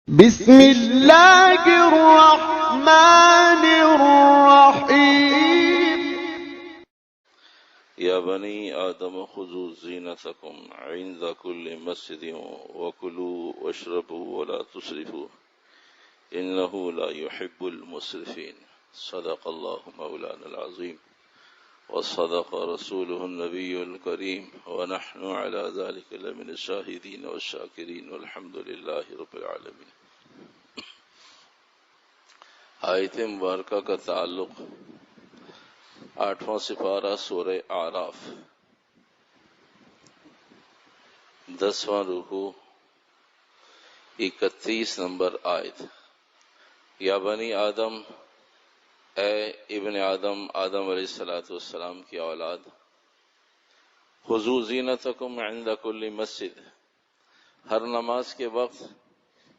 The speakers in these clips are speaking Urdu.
بسم اللہ الرحمن الرحیم یا بنی آدم خذوا زینتکم عند کل مسجد وکلوا واشربوا ولا تسرفوا انہ لا يحب المسرفین صدق اللہ مولانا العظیم وصدق رسوله النبی الکریم ونحن على ذلك لمن الشاہدین والشاکرین والحمد للہ رب العالمین۔ آیت مبارکہ کا تعلق 8واں سپارہ سورہ اعراف، 10واں رکوع، 31 نمبر آیت۔ یا بنی آدم، اے ابن آدم، آدم علیہ السلام کی اولاد، خذوا زینتکم عند کل مسجد، ہر نماز کے وقت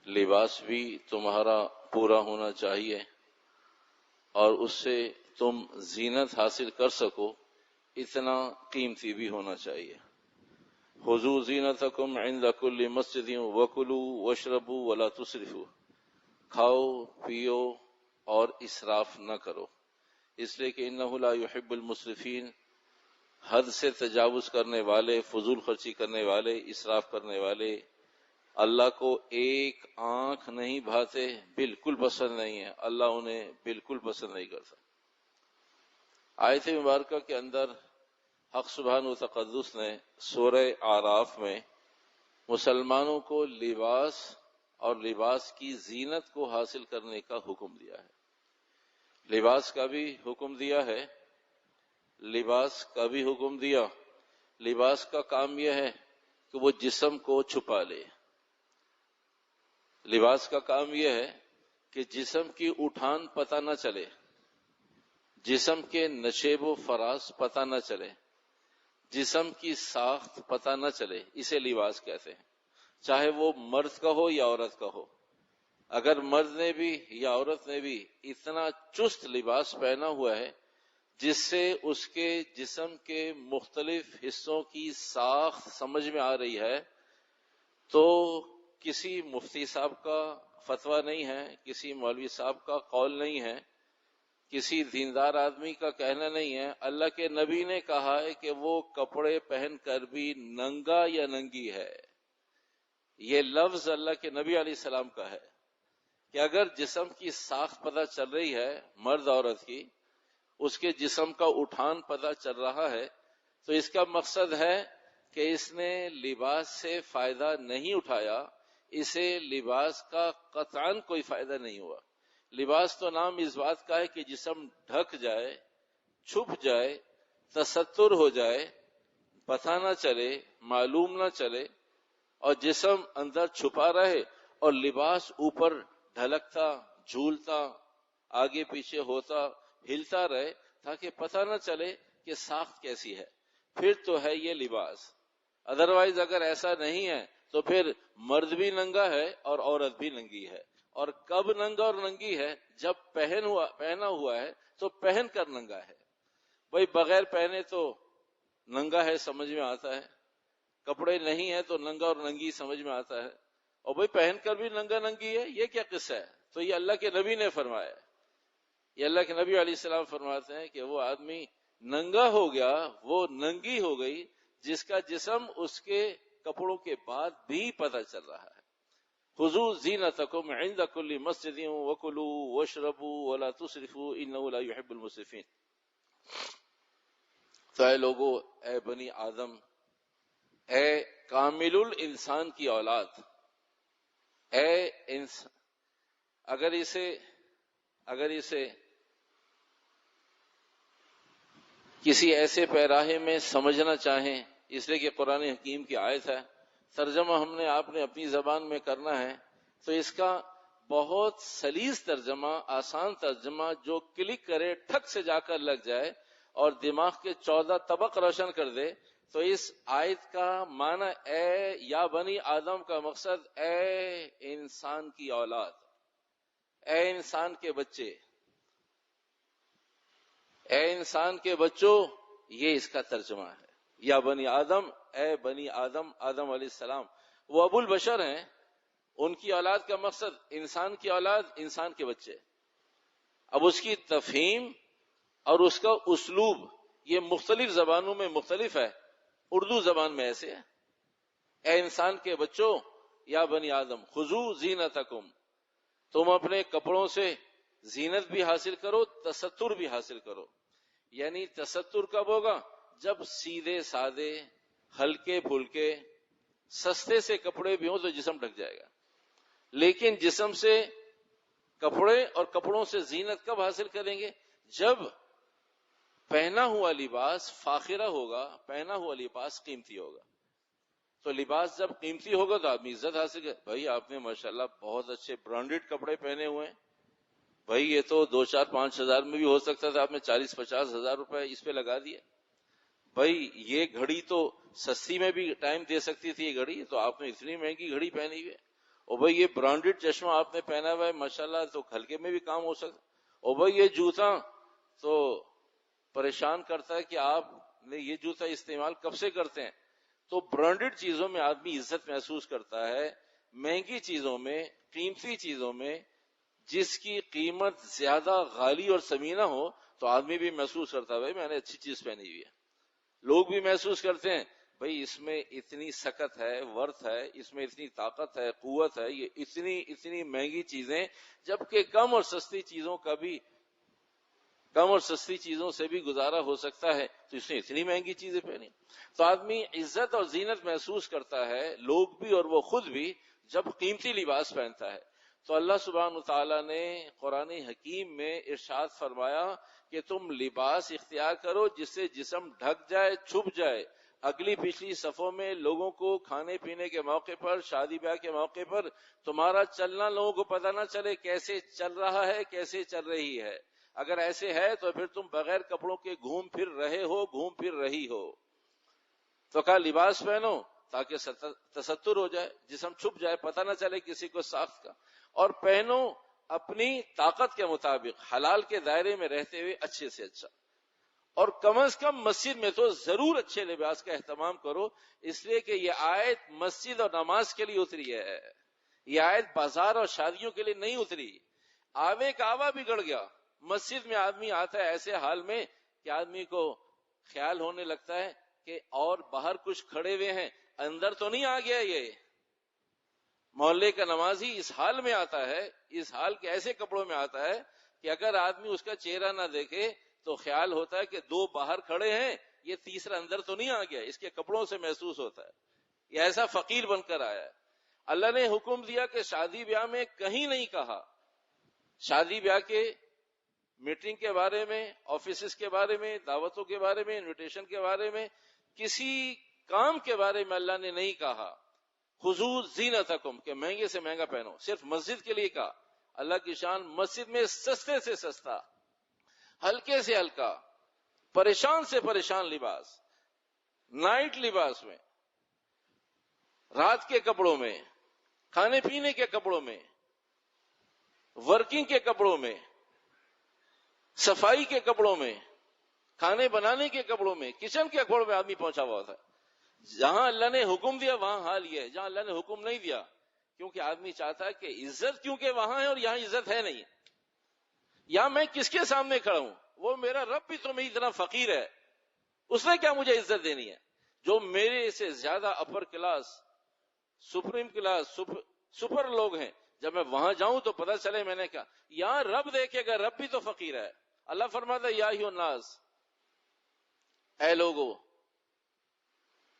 لباس بھی تمہارا پورا ہونا چاہیے اور اس سے تم زینت حاصل کر سکو اتنا قیمتی بھی ہونا چاہیے۔ خذوا زینتکم عند کل مسجد وکلوا واشربوا ولا تسرفوا، کھاؤ پیو اور اسراف نہ کرو، اس لیے کہ انہ لا يحب المسرفین، حد سے تجاوز کرنے والے، فضول خرچی کرنے والے، اسراف کرنے والے اللہ کو ایک آنکھ نہیں بھاتے، بالکل پسند نہیں ہے، اللہ انہیں بالکل پسند نہیں کرتا۔ آیت مبارکہ کے اندر حق سبحانہ و تقدس نے سورہ اعراف میں مسلمانوں کو لباس اور لباس کی زینت کو حاصل کرنے کا حکم دیا ہے۔ لباس کا بھی حکم دیا ہے، لباس کا بھی حکم دیا۔ لباس کا کام یہ ہے کہ وہ جسم کو چھپا لے، لباس کا کام یہ ہے کہ جسم کی اٹھان پتہ نہ چلے، جسم کے نشیب و فراز پتہ نہ چلے، جسم کی ساخت پتہ نہ چلے، اسے لباس کہتے ہیں، چاہے وہ مرد کا ہو یا عورت کا ہو۔ اگر مرد نے بھی یا عورت نے بھی اتنا چست لباس پہنا ہوا ہے جس سے اس کے جسم کے مختلف حصوں کی ساخت سمجھ میں آ رہی ہے، تو کسی مفتی صاحب کا فتویٰ نہیں ہے، کسی مولوی صاحب کا قول نہیں ہے، کسی دیندار آدمی کا کہنا نہیں ہے، اللہ کے نبی نے کہا ہے کہ وہ کپڑے پہن کر بھی ننگا یا ننگی ہے۔ یہ لفظ اللہ کے نبی علیہ السلام کا ہے کہ اگر جسم کی ساخت پتہ چل رہی ہے مرد عورت کی، اس کے جسم کا اٹھان پتہ چل رہا ہے، تو اس کا مقصد ہے کہ اس نے لباس سے فائدہ نہیں اٹھایا، اسے لباس کا قطعاً کوئی فائدہ نہیں ہوا۔ لباس تو نام اس بات کا ہے کہ جسم ڈھک جائے، چھپ جائے، تستر ہو جائے، پتہ نہ چلے، معلوم نہ چلے، اور جسم اندر چھپا رہے اور لباس اوپر ڈھلکتا، جھولتا، آگے پیچھے ہوتا، ہلتا رہے، تاکہ پتہ نہ چلے کہ ساخت کیسی ہے، پھر تو ہے یہ لباس۔ ادروائز اگر ایسا نہیں ہے تو پھر مرد بھی ننگا ہے اور عورت بھی ننگی ہے۔ اور کب ننگا اور ننگی ہے؟ جب پہنا ہوا ہے تو پہن کر ننگا ہے۔ بھئی بغیر پہنے تو ننگا ہے سمجھ میں آتا ہے، کپڑے نہیں ہے تو ننگا اور ننگی سمجھ میں آتا ہے، اور بھئی پہن کر بھی ننگا ننگی ہے، یہ کیا قصہ ہے؟ تو یہ اللہ کے نبی نے فرمایا ہے۔ یہ اللہ کے نبی علیہ السلام فرماتے ہیں کہ وہ آدمی ننگا ہو گیا، وہ ننگی ہو گئی جس کا جسم اس کے کپڑوں کے بعد بھی پتہ چل رہا ہے۔ خذوا زینتکم عند کل مسجد وکلوا واشربوا ولا تسرفوا انہ لا يحب المسرفین۔ تو اے لوگو، اے بنی آدم، اے کامل الانسان کی اولاد، اے انسان، اگر اسے کسی ایسے پیراہے میں سمجھنا چاہیں، اس لیے کہ قرآن حکیم کی آیت ہے، ترجمہ آپ نے اپنی زبان میں کرنا ہے، تو اس کا بہت سلیس ترجمہ، آسان ترجمہ جو کلک کرے ٹھک سے جا کر لگ جائے اور دماغ کے 14 طبق روشن کر دے، تو اس آیت کا معنی اے یا بنی آدم کا مقصد اے انسان کی اولاد، اے انسان کے بچے، اے انسان کے بچوں، یہ اس کا ترجمہ ہے۔ یا بنی آدم، اے بنی آدم، آدم علیہ السلام وہ ابو البشر ہیں، ان کی اولاد کا مقصد انسان کی اولاد، انسان کے بچے. اب اس کی تفہیم اور اس کا اسلوب یہ مختلف زبانوں میں مختلف ہے. اردو زبان میں ایسے ہے، اے انسان کے بچوں، یا بنی آدم خذو زینتکم، تم اپنے کپڑوں سے زینت بھی حاصل کرو، تستر بھی حاصل کرو. یعنی تستر کب ہوگا؟ جب سیدھے سادے ہلکے پھلکے سستے سے کپڑے بھی ہوں تو جسم ڈھک جائے گا. لیکن جسم سے کپڑے اور کپڑوں سے زینت کب حاصل کریں گے؟ جب پہنا ہوا لباس فاخرہ ہوگا، پہنا ہوا لباس قیمتی ہوگا. تو لباس جب قیمتی ہوگا تو آدمی عزت حاصل کرے. بھائی آپ نے ماشاءاللہ بہت اچھے برانڈڈ کپڑے پہنے ہوئے ہیں، بھائی یہ تو 2-4-5 ہزار میں بھی ہو سکتا تھا، آپ نے 40-50 ہزار روپے اس پہ لگا دیے. بھائی یہ گھڑی تو سستی میں بھی ٹائم دے سکتی تھی، یہ گھڑی تو آپ نے اتنی مہنگی گھڑی پہنی ہوئی ہے. اور بھائی یہ برانڈڈ چشمہ آپ نے پہنا ہوا ہے ماشاءاللہ، تو ہلکے میں بھی کام ہو سکتا. اور بھائی یہ جوتا تو پریشان کرتا ہے کہ آپ نے یہ جوتا استعمال کب سے کرتے ہیں. تو برانڈڈ چیزوں میں آدمی عزت محسوس کرتا ہے. مہنگی چیزوں میں، قیمتی چیزوں میں جس کی قیمت زیادہ غالی اور ثمینہ ہو تو آدمی بھی محسوس کرتا ہے بھائی میں نے اچھی چیز پہنی ہوئی ہے. لوگ بھی محسوس کرتے ہیں بھائی اس میں اتنی سکت ہے، ورث ہے، اس میں اتنی طاقت ہے، قوت ہے، یہ اتنی مہنگی چیزیں، جبکہ کم اور سستی چیزوں کا بھی، کم اور سستی چیزوں سے بھی گزارا ہو سکتا ہے، تو اس نے اتنی مہنگی چیزیں پہنی. تو آدمی عزت اور زینت محسوس کرتا ہے، لوگ بھی اور وہ خود بھی، جب قیمتی لباس پہنتا ہے. تو اللہ سبحانہ وتعالی نے قرآن حکیم میں ارشاد فرمایا کہ تم لباس اختیار کرو جس سے جسم ڈھک جائے، چھپ جائے. اگلی پچھلی صفوں میں لوگوں کو کھانے پینے کے موقع پر، شادی بیاہ کے موقع پر تمہارا چلنا لوگوں کو پتہ نہ چلے کیسے چل رہا ہے، کیسے چل رہی ہے. اگر ایسے ہے تو پھر تم بغیر کپڑوں کے گھوم پھر رہے ہو، گھوم پھر رہی ہو. تو کہا لباس پہنو تاکہ تستر ہو جائے، جسم چھپ جائے، پتہ نہ چلے کسی کو ساخت کا. اور پہنو اپنی طاقت کے مطابق، حلال کے دائرے میں رہتے ہوئے اچھے سے اچھا. اور کم از کم مسجد میں تو ضرور اچھے لباس کا اہتمام کرو، اس لیے کہ یہ آیت مسجد اور نماز کے لیے اتری ہے. یہ آیت بازار اور شادیوں کے لیے نہیں اتری. آوے کا آوا بگڑ گیا. مسجد میں آدمی آتا ہے ایسے حال میں کہ آدمی کو خیال ہونے لگتا ہے کہ اور باہر کچھ کھڑے ہوئے ہیں، اندر تو نہیں آ گیا یہ. محلے کا نمازی اس حال میں آتا ہے، اس حال کے ایسے کپڑوں میں آتا ہے کہ اگر آدمی اس کا چہرہ نہ دیکھے تو خیال ہوتا ہے کہ دو باہر کھڑے ہیں، یہ تیسرا اندر تو نہیں آ گیا. اس کے کپڑوں سے محسوس ہوتا ہے یہ ایسا فقیر بن کر آیا ہے. اللہ نے حکم دیا کہ شادی بیاہ میں کہیں نہیں کہا، شادی بیاہ کے میٹنگ کے بارے میں، آفیسز کے بارے میں، دعوتوں کے بارے میں، انویٹیشن کے بارے میں، کسی کام کے بارے میں اللہ نے نہیں کہا خذو زینتکم کہ مہنگے سے مہنگا پہنو. صرف مسجد کے لیے کہا. اللہ کی شان، مسجد میں سستے سے سستا، ہلکے سے ہلکا، پریشان سے پریشان لباس، نائٹ لباس میں، رات کے کپڑوں میں، کھانے پینے کے کپڑوں میں، ورکنگ کے کپڑوں میں، صفائی کے کپڑوں میں، کھانے بنانے کے کپڑوں میں، کچن کے کپڑوں میں آدمی پہنچا ہوا تھا. جہاں اللہ نے حکم دیا وہاں حال یہ ہے، جہاں اللہ نے حکم نہیں دیا، کیونکہ آدمی چاہتا ہے کہ عزت کیونکہ وہاں ہے اور یہاں عزت ہے نہیں. یہاں میں کس کے سامنے کھڑا ہوں؟ وہ میرا رب بھی تو میری طرح فقیر ہے، اس نے کیا مجھے عزت دینی ہے؟ جو میرے سے زیادہ upper class, supreme class, super لوگ ہیں، جب میں وہاں جاؤں تو پتہ چلے میں نے کہا. یہاں رب دیکھے گا، رب بھی تو فقیر ہے. اللہ فرماتا ہے یا ایھا الناس، اے لوگو،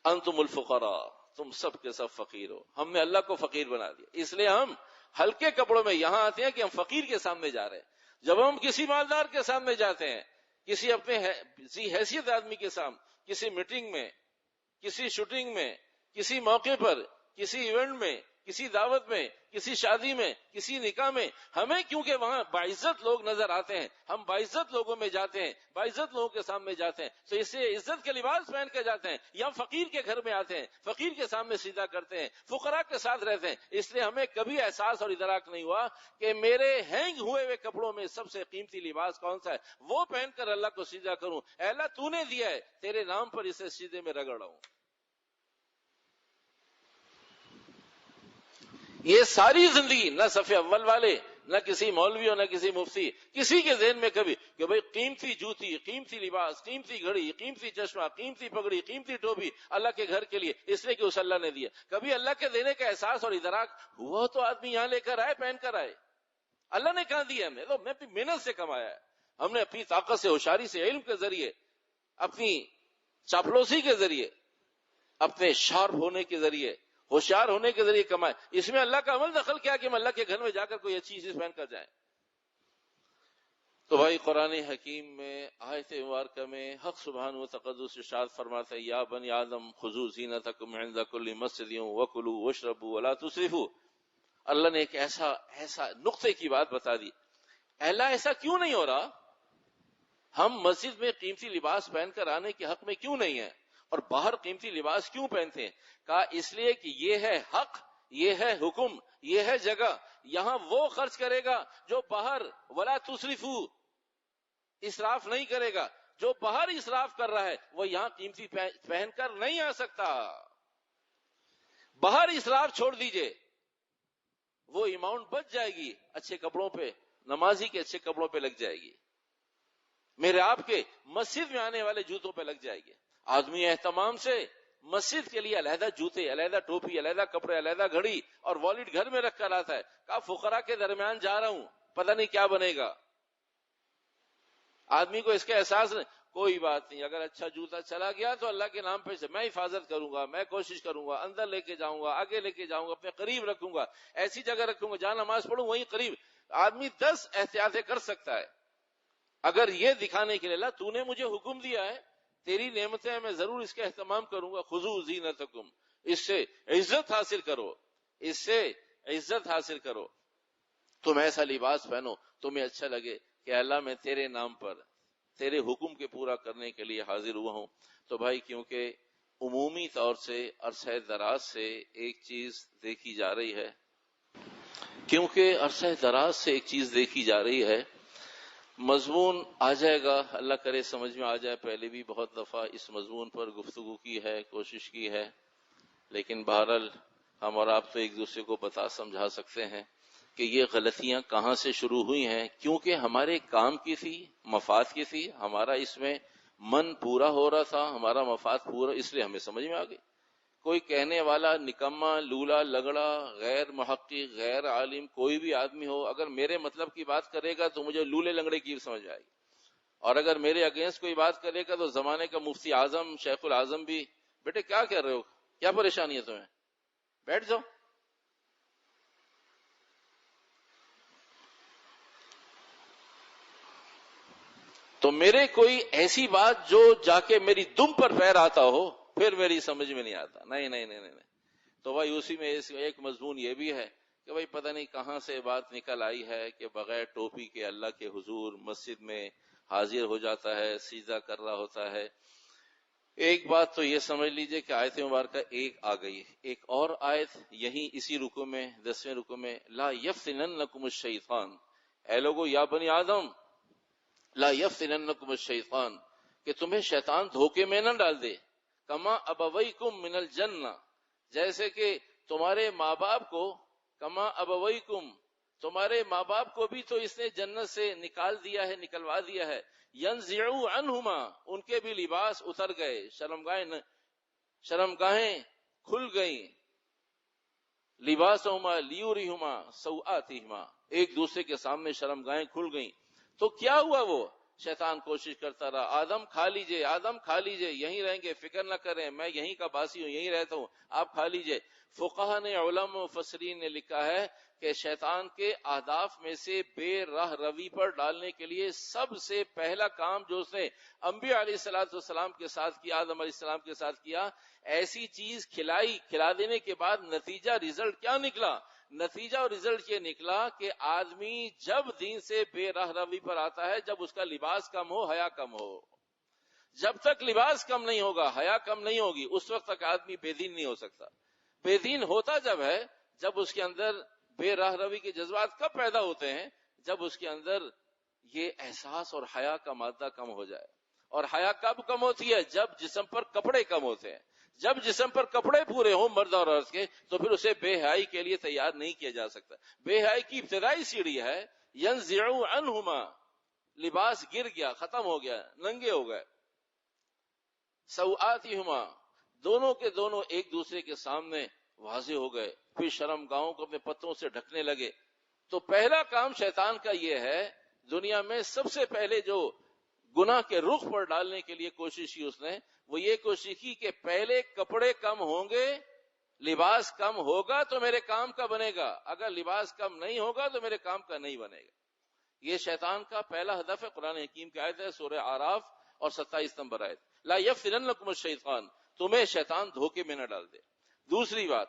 انتم الفقراء، تم سب کے سب فقیر ہو. ہم نے اللہ کو فقیر بنا دیا، اس لیے ہم ہلکے کپڑوں میں یہاں آتے ہیں کہ ہم فقیر کے سامنے جا رہے ہیں. جب ہم کسی مالدار کے سامنے جاتے ہیں، کسی اپنے ذی حیثیت آدمی کے سامنے، کسی میٹنگ میں، کسی شوٹنگ میں، کسی موقع پر، کسی ایونٹ میں، کسی دعوت میں، کسی شادی میں، کسی نکاح میں، ہمیں کیونکہ وہاں باعزت لوگ نظر آتے ہیں، ہم باعزت لوگوں میں جاتے ہیں، باعزت لوگوں کے سامنے جاتے ہیں، تو اس سے عزت کے لباس پہن کے جاتے ہیں. یا فقیر کے گھر میں آتے ہیں، فقیر کے سامنے سیدھا کرتے ہیں، فقراء کے ساتھ رہتے ہیں. اس لیے ہمیں کبھی احساس اور ادراک نہیں ہوا کہ میرے ہینگ ہوئے ہوئے کپڑوں میں سب سے قیمتی لباس کون سا ہے، وہ پہن کر اللہ کو سیدھا کروں. اے اللہ تو نے دیا ہے، تیرے نام پر اسے سیدھے میں رگڑ رہا ہوں. یہ ساری زندگی نہ صف اول والے، نہ کسی مولوی اور نہ کسی مفتی، کسی کے ذہن میں کبھی کہ بھئی قیمتی جوتی، قیمتی لباس، قیمتی گھڑی، قیمتی چشمہ، قیمتی پگڑی، قیمتی ٹوپی اللہ کے گھر کے لیے، اس لیے کہ اس اللہ نے دیا، کبھی اللہ کے دینے کا احساس اور ادراک ہوا تو آدمی یہاں لے کر آئے، پہن کر آئے۔ اللہ نے کہاں دیا ہمیں؟ تو میں اپنی محنت سے کمایا ہے، ہم نے اپنی طاقت سے، ہوشیاری سے، علم کے ذریعے، اپنی چاپلوسی کے ذریعے، اپنے شارپ ہونے کے ذریعے، ہوشیار ہونے کے ذریعے کمائے۔ اس میں اللہ کا عمل دخل کیا کہ ہم اللہ کے گھر میں جا کر کوئی اچھی چیز پہن کر جائیں؟ تو بھائی قرآن حکیم میں آیت مبارکہ میں حق سبحانہ و تقدس ارشاد فرماتا ہے یا بنی آدم خذوا زینتکم عند کل مسجد وکلوا واشربوا ولا تسرفوا۔ اللہ نے ایک ایسا نقطے کی بات بتا دی، اللہ ایسا کیوں نہیں ہو رہا؟ ہم مسجد میں قیمتی لباس پہن کر آنے کے حق میں کیوں نہیں ہیں اور باہر قیمتی لباس کیوں پہنتے ہیں؟ کہا اس لیے کہ یہ ہے حق، یہ ہے حکم، یہ ہے جگہ، یہاں وہ خرچ کرے گا جو باہر ولا تسرفوا اسراف نہیں کرے گا، جو باہر اسراف کر رہا ہے وہ یہاں قیمتی پہن کر نہیں آ سکتا۔ باہر اسراف چھوڑ دیجئے، وہ اماؤنٹ بچ جائے گی اچھے کپڑوں پہ، نمازی کے اچھے کپڑوں پہ لگ جائے گی، میرے آپ کے مسجد میں آنے والے جوتوں پہ لگ جائے گی۔ آدمی اہتمام سے مسجد کے لیے علیحدہ جوتے، علیحدہ ٹوپی، علیحدہ کپڑے، علیحدہ گھڑی اور والیٹ گھر میں رکھ کر آتا ہے، کہا فقراء کے درمیان جا رہا ہوں، پتہ نہیں کیا بنے گا۔ آدمی کو اس کا احساس نہیں، کوئی بات نہیں، اگر اچھا جوتا چلا گیا تو اللہ کے نام پہ سے میں حفاظت کروں گا، میں کوشش کروں گا، اندر لے کے جاؤں گا، آگے لے کے جاؤں گا، اپنے قریب رکھوں گا، ایسی جگہ رکھوں گا جہاں نماز پڑھوں وہیں قریب۔ آدمی 10 احتیاطیں کر سکتا ہے اگر یہ دکھانے کے لیے اللہ تو نے مجھے حکم دیا ہے، تیری نعمتیں میں ضرور اس کا اہتمام کروں گا، خذوا زینتکم، اس سے عزت حاصل کرو، اس سے عزت حاصل کرو، تم ایسا لباس پہنو تمہیں اچھا لگے کہ اللہ میں تیرے نام پر تیرے حکم کے پورا کرنے کے لیے حاضر ہوا ہوں۔ تو بھائی کیونکہ عمومی طور سے عرصہ دراز سے ایک چیز دیکھی جا رہی ہے، مضمون آ جائے گا، اللہ کرے سمجھ میں آ جائے، پہلے بھی بہت دفعہ اس مضمون پر گفتگو کی ہے، کوشش کی ہے، لیکن بہرحال ہم اور آپ تو ایک دوسرے کو بتا سمجھا سکتے ہیں کہ یہ غلطیاں کہاں سے شروع ہوئی ہیں، کیونکہ ہمارے کام کی تھی، مفاد کی تھی، ہمارا اس میں من پورا ہو رہا تھا، ہمارا مفاد پورا، اس لیے ہمیں سمجھ میں آ گئی۔ کوئی کہنے والا نکما، لولا، لگڑا، غیر محقق، غیر عالم کوئی بھی آدمی ہو، اگر میرے مطلب کی بات کرے گا تو مجھے لولے لنگڑے کی سمجھ آئے گی، اور اگر میرے اگینسٹ کوئی بات کرے گا تو زمانے کا مفتی اعظم، شیخ العظم بھی، بیٹے کیا کر رہے ہو، کیا پریشانی ہے تمہیں، بیٹھ جاؤ۔ تو میرے کوئی ایسی بات جو جا کے میری دم پر پیر آتا ہو پھر میری سمجھ میں نہیں آتا، نہیں۔ تو بھائی اسی میں ایک مضمون یہ بھی ہے کہ بھائی پتہ نہیں کہاں سے بات نکل آئی ہے کہ بغیر ٹوپی کے اللہ کے حضور مسجد میں حاضر ہو جاتا ہے، سجدہ کر رہا ہوتا ہے۔ ایک بات تو یہ سمجھ لیجئے کہ آیت مبارکہ ایک آ گئی، ایک اور آیت یہیں اسی رکوع میں 10ویں رکوع میں، لا یفتننکم الشیطان، اے لوگو یا بنی آدم لا یفتننکم الشیطان، کہ تمہیں شیطان دھوکے میں نہ ڈال دے، کما ابویکم من الجنہ، جیسے کہ تمہارے ماں باپ کو، کما ابویکم، تمہارے ماں باپ کو بھی تو اس نے جنت سے نکال دیا ہے، نکلوا دیا ہے، ینزعوا عنہما، ان کے بھی لباس اتر گئے، شرمگاہیں کھل گئیں، لباسہما لیوریہما سوآتہما، ایک دوسرے کے سامنے شرمگاہیں کھل گئیں۔ تو کیا ہوا؟ وہ شیطان کوشش کرتا رہا، آدم کھا لیجئے، آدم کھا لیجئے، یہیں رہیں گے، فکر نہ کریں، میں یہیں کا باسی ہوں، یہیں رہتا ہوں، آپ کھا لیجئے۔ فقہا نے، علماء مفسرین نے لکھا ہے کہ شیطان کے اہداف میں سے بے راہ روی پر ڈالنے کے لیے سب سے پہلا کام جو اس نے انبیاء علیہ السلام کے ساتھ کیا، آدم علیہ السلام کے ساتھ کیا، ایسی چیز کھلائی، کھلا دینے کے بعد نتیجہ رزلٹ کیا نکلا؟ نتیجہ اور رزلٹ یہ نکلا کہ آدمی جب دین سے بے راہ روی پر آتا ہے جب اس کا لباس کم ہو، حیا کم ہو۔ جب تک لباس کم نہیں ہوگا، حیا کم نہیں ہوگی، اس وقت تک آدمی بے دین نہیں ہو سکتا۔ بے دین ہوتا جب ہے جب اس کے اندر بے راہ روی کے جذبات کب پیدا ہوتے ہیں؟ جب اس کے اندر یہ احساس اور حیا کا مادہ کم ہو جائے۔ اور حیا کب کم ہوتی ہے؟ جب جسم پر کپڑے کم ہوتے ہیں، جب جسم پر کپڑے پورے ہوں مرد اور عورت کے تو پھر اسے بے حیائی کے لیے تیار نہیں کیا جا سکتا. بے حیائی کی ابتدائی سیڑھی ہے ینزعوا عنہما، لباس گر گیا، ختم ہو گیا، ننگے ہو گئے. سوآتہما، دونوں کے دونوں ایک دوسرے کے سامنے واضح ہو گئے، پھر شرم گاہوں کو اپنے پتوں سے ڈھکنے لگے. تو پہلا کام شیطان کا یہ ہے، دنیا میں سب سے پہلے جو گناہ کے رخ پر ڈالنے کے لیے کوشش کی اس نے، وہ یہ کوشش کی کہ پہلے کپڑے کم ہوں گے، لباس کم ہوگا تو میرے کام کا بنے گا، اگر لباس کم نہیں ہوگا تو میرے کام کا نہیں بنے گا. یہ شیطان کا پہلا ہدف ہے. قرآن حکیم کی آیت ہے سورہ اعراف اور 27 نمبر آیت، لا یفتننکم الشیطان، تمہیں شیطان دھوکے میں نہ ڈال دے. دوسری بات،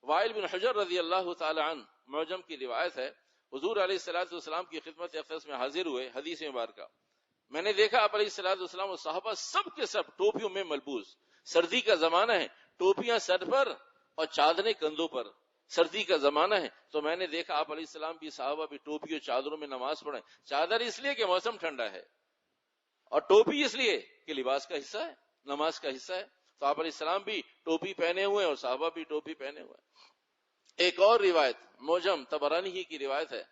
وائل بن حجر رضی اللہ تعالی عنہ معجم کی روایت ہے، حضور علیہ الصلوۃ والسلام کی خدمت اقدس میں حاضر ہوئے. حدیث مبارکہ، میں نے دیکھا آپ علیہ الصلوۃ والسلام اور صحابہ سب کے سب ٹوپیوں میں ملبوس. سردی کا زمانہ ہے، ٹوپیاں سر پر اور چادریں کندھوں پر. سردی کا زمانہ ہے تو میں نے دیکھا آپ علیہ السلام بھی صحابہ بھی ٹوپی اور چادروں میں نماز پڑھیں. چادر اس لیے کہ موسم ٹھنڈا ہے، اور ٹوپی اس لیے کہ لباس کا حصہ ہے، نماز کا حصہ ہے. تو آپ علیہ السلام بھی ٹوپی پہنے ہوئے اور صحابہ بھی ٹوپی پہنے ہوئے. ایک اور روایت موجم طبرانی ہی کی روایت ہے،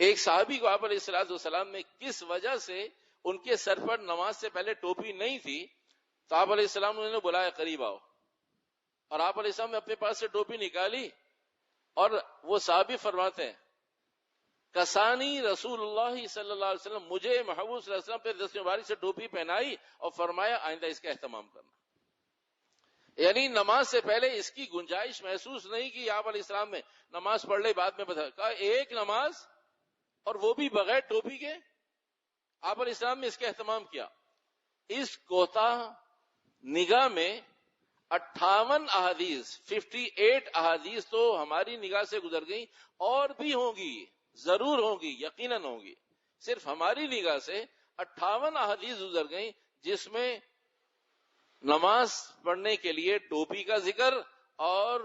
ایک صحابی کو آپ علیہ السلام نے کس وجہ سے ان کے سر پر نماز سے پہلے ٹوپی نہیں تھی تو آپ علیہ السلام نے انہیں بلایا قریب آؤ، اور آپ علیہ السلام نے اپنے پاس سے ٹوپی نکالی اور وہ صحابی فرماتے ہیں کسانی رسول اللہ صلی اللہ علیہ وسلم، مجھے محبوب صلی اللہ علیہ وسلم پہ دست مبارک سے ٹوپی پہنائی اور فرمایا آئندہ اس کا اہتمام کرنا. یعنی نماز سے پہلے اس کی گنجائش محسوس نہیں کی. آپ علیہ السلام نے نماز پڑھ لی، بعد میں بتا کہا ایک نماز اور وہ بھی بغیر ٹوپی کے. آپ علیہ السلام نے اس کا اہتمام کیا. اس کوتاہ نگاہ میں 58 احادیث 58 احادیث تو ہماری نگاہ سے گزر گئی، اور بھی ہوں گی، ضرور ہوں گی، یقیناً ہوں گی. صرف ہماری نگاہ سے 58 احادیث گزر گئی جس میں نماز پڑھنے کے لیے ٹوپی کا ذکر اور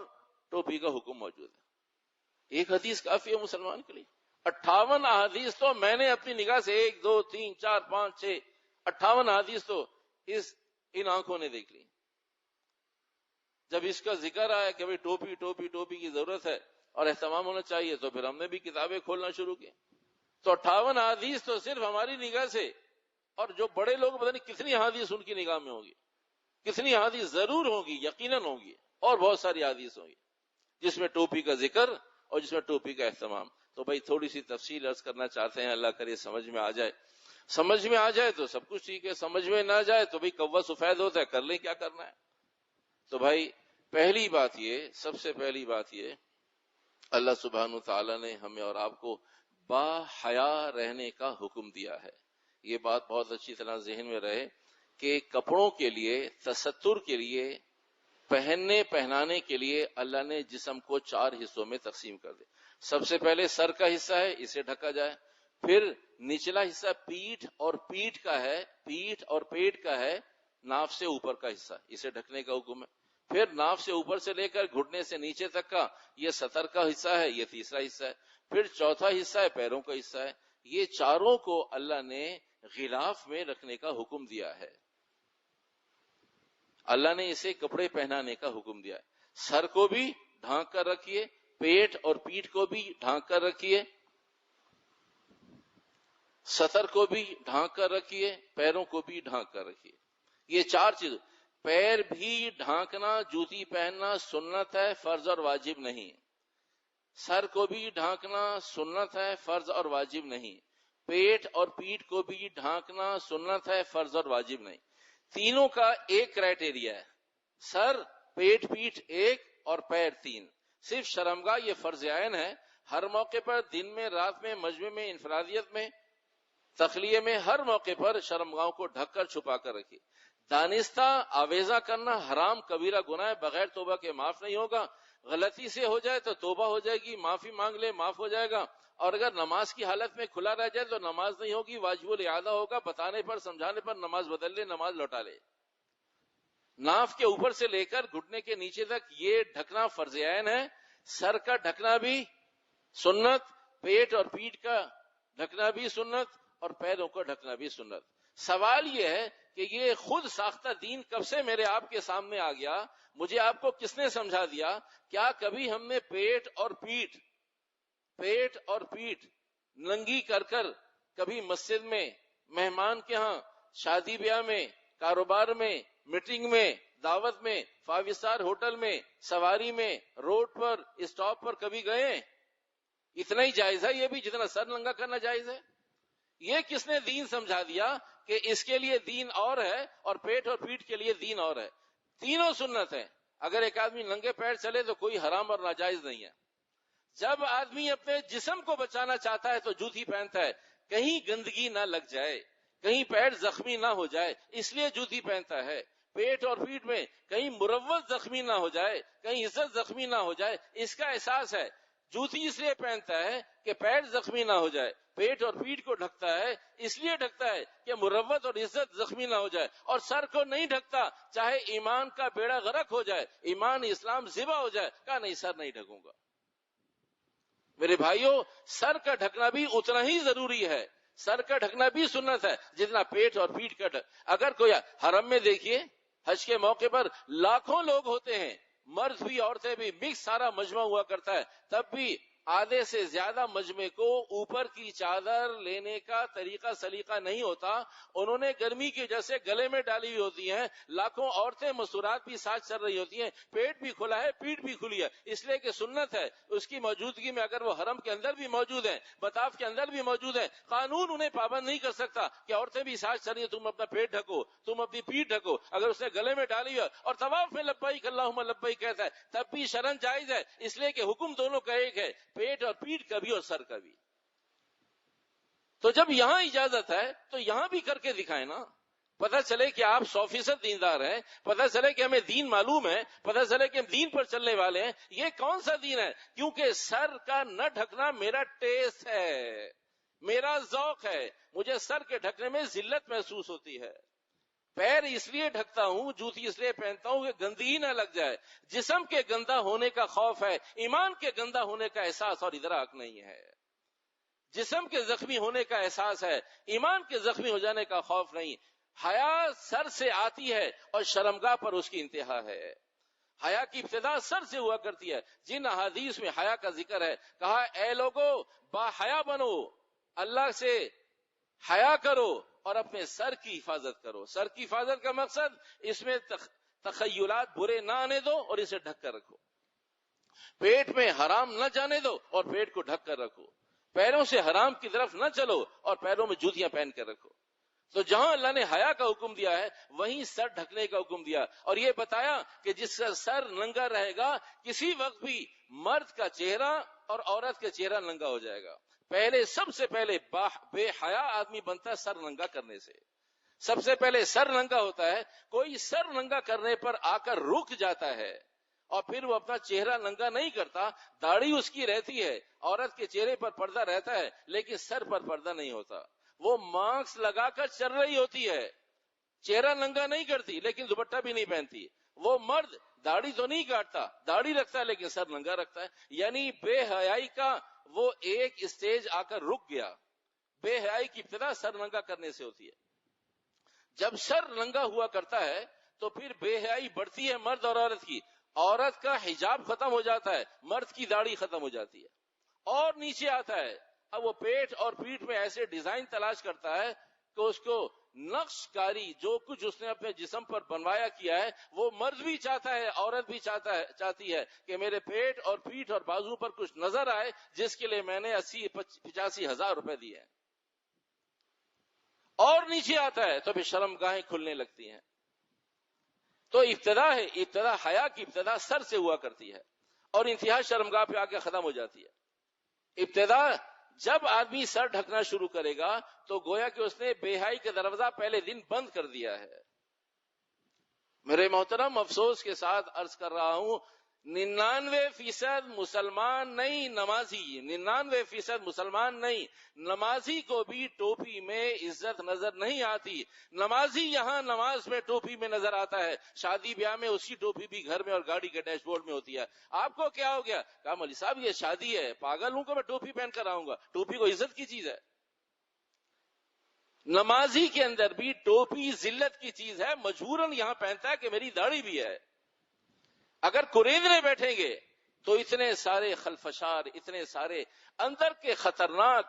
ٹوپی کا حکم موجود ہے. ایک حدیث کافی ہے مسلمان کے لیے. 58 احادیث تو میں نے اپنی نگاہ سے 1 2 3 4 5 6 58 احادیث تو ان آنکھوں نے دیکھ لی. جب اس کا ذکر آیا کہ بھئی ٹوپی ٹوپی ٹوپی کی ضرورت ہے اور اہتمام ہونا چاہیے، تو پھر ہم نے بھی کتابیں کھولنا شروع کی. تو 58 احادیث تو صرف ہماری نگاہ سے، اور جو بڑے لوگ پتہ نہیں کتنی احادیث ان کی نگاہ میں ہوگی، کتنی احادیث ضرور ہوگی، یقیناً ہوگی، اور بہت ساری احادیث ہوگی جس میں ٹوپی کا ذکر اور جس میں ٹوپی کا اہتمام. تو بھائی تھوڑی سی تفصیل عرض کرنا چاہتے ہیں، اللہ کرے سمجھ میں آ جائے. سمجھ میں آ جائے تو سب کچھ ٹھیک ہے، سمجھ میں نہ جائے تو بھائی کوا سفید ہوتا ہے، کر لیں کیا کرنا ہے. تو بھائی پہلی بات یہ، سب سے پہلی بات یہ، اللہ سبحانہ تعالیٰ نے ہمیں اور آپ کو با حیا رہنے کا حکم دیا ہے. یہ بات بہت اچھی طرح ذہن میں رہے کہ کپڑوں کے لیے، تستر کے لیے، پہننے پہنانے کے لیے اللہ نے جسم کو 4 حصوں میں تقسیم کر دیا. سب سے پہلے سر کا حصہ ہے، اسے ڈھکا جائے. پھر نچلا حصہ پیٹھ اور پیٹ کا ہے، پیٹھ اور پیٹ کا ہے، ناف سے اوپر کا حصہ، اسے ڈھکنے کا حکم ہے. پھر ناف سے اوپر سے لے کر گھٹنے سے نیچے تک کا یہ سطر کا حصہ ہے، یہ تیسرا حصہ ہے. پھر چوتھا حصہ ہے پیروں کا حصہ ہے. یہ چاروں کو اللہ نے غلاف میں رکھنے کا حکم دیا ہے. اللہ نے اسے کپڑے پہنانے کا حکم دیا ہے. سر کو بھی ڈھانک کر رکھیے، پیٹ اور پیٹھ کو بھی ڈھانک کر رکھیے، سطر کو بھی ڈھانک کر رکھیے، پیروں کو بھی ڈھانک کر رکھیے. یہ 4 چیز. پیر بھی ڈھانکنا، جوتی پہننا سنت ہے، فرض اور واجب نہیں. سر کو بھی ڈھانکنا سنت ہے، فرض اور واجب نہیں. پیٹ اور پیٹھ کو بھی ڈھانکنا سنت ہے، فرض اور واجب نہیں. تینوں کا ایک کرائٹیریا ہے، سر، پیٹ، پیٹھ ایک اور پیر 3. صرف شرمگاہ یہ فرض عین ہے. ہر موقع پر، دن میں، رات میں، مجمع میں، انفرادیت میں، تخلیہ میں، ہر موقع پر شرمگاہوں کو ڈھک کر چھپا کر رکھیے. دانستہ آویزہ کرنا حرام کبیرہ گناہ ہے، بغیر توبہ کے معاف نہیں ہوگا. غلطی سے ہو جائے تو توبہ ہو جائے گی، معافی مانگ لے معاف ہو جائے گا. اور اگر نماز کی حالت میں کھلا رہ جائے تو نماز نہیں ہوگی، واجب الاعادہ ہوگا، بتانے پر سمجھانے پر نماز بدل لے، نماز لوٹا لے. ناف کے اوپر سے لے کر گھٹنے کے نیچے تک یہ ڈھکنا فرض عین ہے. سر کا ڈھکنا بھی سنت، پیٹ اور پیٹھ کا ڈھکنا بھی سنت، اور پیروں کا ڈھکنا بھی سنت. سوال یہ ہے کہ یہ خود ساختہ دین کب سے میرے آپ کے سامنے آ گیا؟ مجھے آپ کو کس نے سمجھا دیا؟ کیا کبھی ہم نے پیٹ اور پیٹ ننگی کر کر کبھی مسجد میں، مہمان کے ہاں، شادی بیاہ میں، کاروبار میں، میٹنگ میں، دعوت میں، 5 اسٹار ہوٹل میں، سواری میں، روڈ پر، اسٹاپ پر کبھی گئے؟ اتنا ہی جائز ہے یہ بھی جتنا سر ننگا کرنا جائز ہے؟ یہ کس نے دین سمجھا دیا کہ اس کے لیے دین اور ہے اور پیٹ اور پیٹ کے لیے دین اور ہے؟ تینوں سنت ہیں. اگر ایک آدمی ننگے پیر چلے تو کوئی حرام اور ناجائز نہیں ہے. جب آدمی اپنے جسم کو بچانا چاہتا ہے تو جوتی پہنتا ہے، کہیں گندگی نہ لگ جائے، کہیں پیر زخمی نہ ہو جائے، اس لیے جوتی پہنتا ہے. پیٹ اور پیٹ میں کہیں مروت زخمی نہ ہو جائے، کہیں عزت زخمی نہ ہو جائے، اس کا احساس ہے. جوتی اس لیے پہنتا ہے کہ پیر زخمی نہ ہو جائے. پیٹ اور پیٹ کو ڈھکتا ہے اس لیے ڈھکتا ہے کہ مروت اور عزت زخمی نہ ہو جائے. اور سر کو نہیں ڈھکتا چاہے ایمان کا بیڑا غرق ہو جائے، ایمان اسلام ذبح ہو جائے، کہا نہیں سر نہیں ڈھکوں گا. میرے بھائیوں، سر کا ڈھکنا بھی اتنا ہی ضروری ہے، سر کا ڈھکنا بھی سنت ہے جتنا پیٹ اور پیٹ کا اگر کوئی حرم میں دیکھیے حج کے موقع پر لاکھوں لوگ ہوتے ہیں، مرد بھی عورتیں بھی، مکس سارا مجمع ہوا کرتا ہے، تب بھی آدھے سے زیادہ مجمع کو اوپر کی چادر لینے کا طریقہ سلیقہ نہیں ہوتا. انہوں نے گرمی کی وجہ سے گلے میں ڈالی ہوئی ہوتی ہیں. لاکھوں عورتیں مسورات بھی ساتھ چل رہی ہوتی ہیں، پیٹ بھی کھلا ہے، پیٹ بھی کھلی ہے، اس لیے کہ سنت ہے. اس کی موجودگی میں اگر وہ حرم کے اندر بھی موجود ہیں، مطاف کے اندر بھی موجود ہیں، قانون انہیں پابند نہیں کر سکتا کہ عورتیں بھی ساتھ چل رہی ہیں، تم اپنا پیٹ ڈھکو، تم اپنی پیٹ ڈھکو. اگر اس نے گلے میں ڈالی ہے اور طواف میں لبیک اللہم لبیک کہتا ہے تب بھی شرن جائز ہے، اس لیے کہ حکم دونوں کا ایک ہے، پیٹ اور پیٹ کا بھی اور سر کا بھی. تو جب یہاں اجازت ہے تو یہاں بھی کر کے دکھائیں نا، پتہ چلے کہ آپ 100% دیندار ہیں، پتہ چلے کہ ہمیں دین معلوم ہے، پتہ چلے کہ ہم دین پر چلنے والے ہیں. یہ کون سا دین ہے؟ کیونکہ سر کا نہ ڈھکنا میرا ٹیسٹ ہے، میرا ذوق ہے. مجھے سر کے ڈھکنے میں ذلت محسوس ہوتی ہے. پیر اس لیے ڈھکتا ہوں، جوتی اس لیے پہنتا ہوں کہ گندگی نہ لگ جائے. جسم کے گندا ہونے کا خوف ہے، ایمان کے گندا ہونے کا احساس اور ادراک نہیں ہے. جسم کے زخمی ہونے کا احساس ہے، ایمان کے زخمی ہو جانے کا خوف نہیں. حیا سر سے آتی ہے اور شرمگاہ پر اس کی انتہا ہے. حیا کی ابتدا سر سے ہوا کرتی ہے. جن احادیث میں حیا کا ذکر ہے، کہا اے لوگو با حیا بنو، اللہ سے حیا کرو اور اپنے سر کی حفاظت کرو. سر کی حفاظت کا مقصد اس میں تخیلات برے نہ آنے دو اور اسے ڈھک کر رکھو. پیٹ میں حرام نہ جانے دو اور پیٹ کو ڈھک کر رکھو. پیروں سے حرام کی طرف نہ چلو اور پیروں میں جوتیاں پہن کر رکھو. تو جہاں اللہ نے حیا کا حکم دیا ہے وہیں سر ڈھکنے کا حکم دیا اور یہ بتایا کہ جس کا سر ننگا رہے گا کسی وقت بھی مرد کا چہرہ اور عورت کا چہرہ ننگا ہو جائے گا. پہلے سب سے پہلے بے حیا آدمی بنتا ہے سر ننگا کرنے سے. سب سے پہلے سر ننگا ہوتا ہے. کوئی سر ننگا کرنے پر آ کر رک جاتا ہے اور پھر وہ اپنا چہرہ ننگا نہیں کرتا. داڑھی اس کی رہتی ہے، عورت کے چہرے پر پردہ رہتا ہے لیکن سر پر پردہ نہیں ہوتا. وہ ماسک لگا کر چل رہی ہوتی ہے، چہرہ ننگا نہیں کرتی لیکن دوپٹہ بھی نہیں پہنتی. وہ مرد داڑھی تو نہیں کاٹتا، داڑھی رکھتا ہے لیکن سر ننگا رکھتا ہے. یعنی بے حیائی کا وہ ایک اسٹیج آ کر رک گیا. بے حیائی کی ابتدا سر ننگا کرنے سے ہوتی ہے. جب سر ننگا ہوا کرتا ہے تو پھر بے حیائی بڑھتی ہے مرد اور عورت کی. عورت کا حجاب ختم ہو جاتا ہے، مرد کی داڑھی ختم ہو جاتی ہے اور نیچے آتا ہے. اب وہ پیٹ اور پیٹ میں ایسے ڈیزائن تلاش کرتا ہے کہ اس کو نقش کاری جو کچھ اس نے اپنے جسم پر بنوایا کیا ہے وہ مرد بھی چاہتا ہے، عورت بھی چاہتی ہے کہ میرے پیٹ اور پیٹ اور بازو پر کچھ نظر آئے جس کے لیے میں نے 80-85 ہزار روپے دیے ہیں. اور نیچے آتا ہے تو پھر شرمگاہیں کھلنے لگتی ہیں. تو ابتدا حیا کی ابتدا سر سے ہوا کرتی ہے اور انتہا شرمگاہ پہ آ کے ختم ہو جاتی ہے. ابتدا جب آدمی سر ڈھکنا شروع کرے گا تو گویا کہ اس نے بے حیائی کا دروازہ پہلے دن بند کر دیا ہے. میرے محترم افسوس کے ساتھ عرض کر رہا ہوں 99% مسلمان نہیں نمازی، 99% مسلمان نہیں نمازی کو بھی ٹوپی میں عزت نظر نہیں آتی. نمازی یہاں نماز میں ٹوپی میں نظر آتا ہے، شادی بیاہ میں اسی ٹوپی بھی گھر میں اور گاڑی کے ڈیش بورڈ میں ہوتی ہے. آپ کو کیا ہو گیا؟ کہا مولوی صاحب یہ شادی ہے، پاگل ہوں کہ میں ٹوپی پہن کر آؤں گا؟ ٹوپی کو عزت کی چیز ہے. نمازی کے اندر بھی ٹوپی ذلت کی چیز ہے، مجبوراً یہاں پہنتا ہے کہ میری داڑھی بھی ہے. اگر کوریدنے بیٹھیں گے تو اتنے سارے خلفشار، اتنے سارے اندر کے خطرناک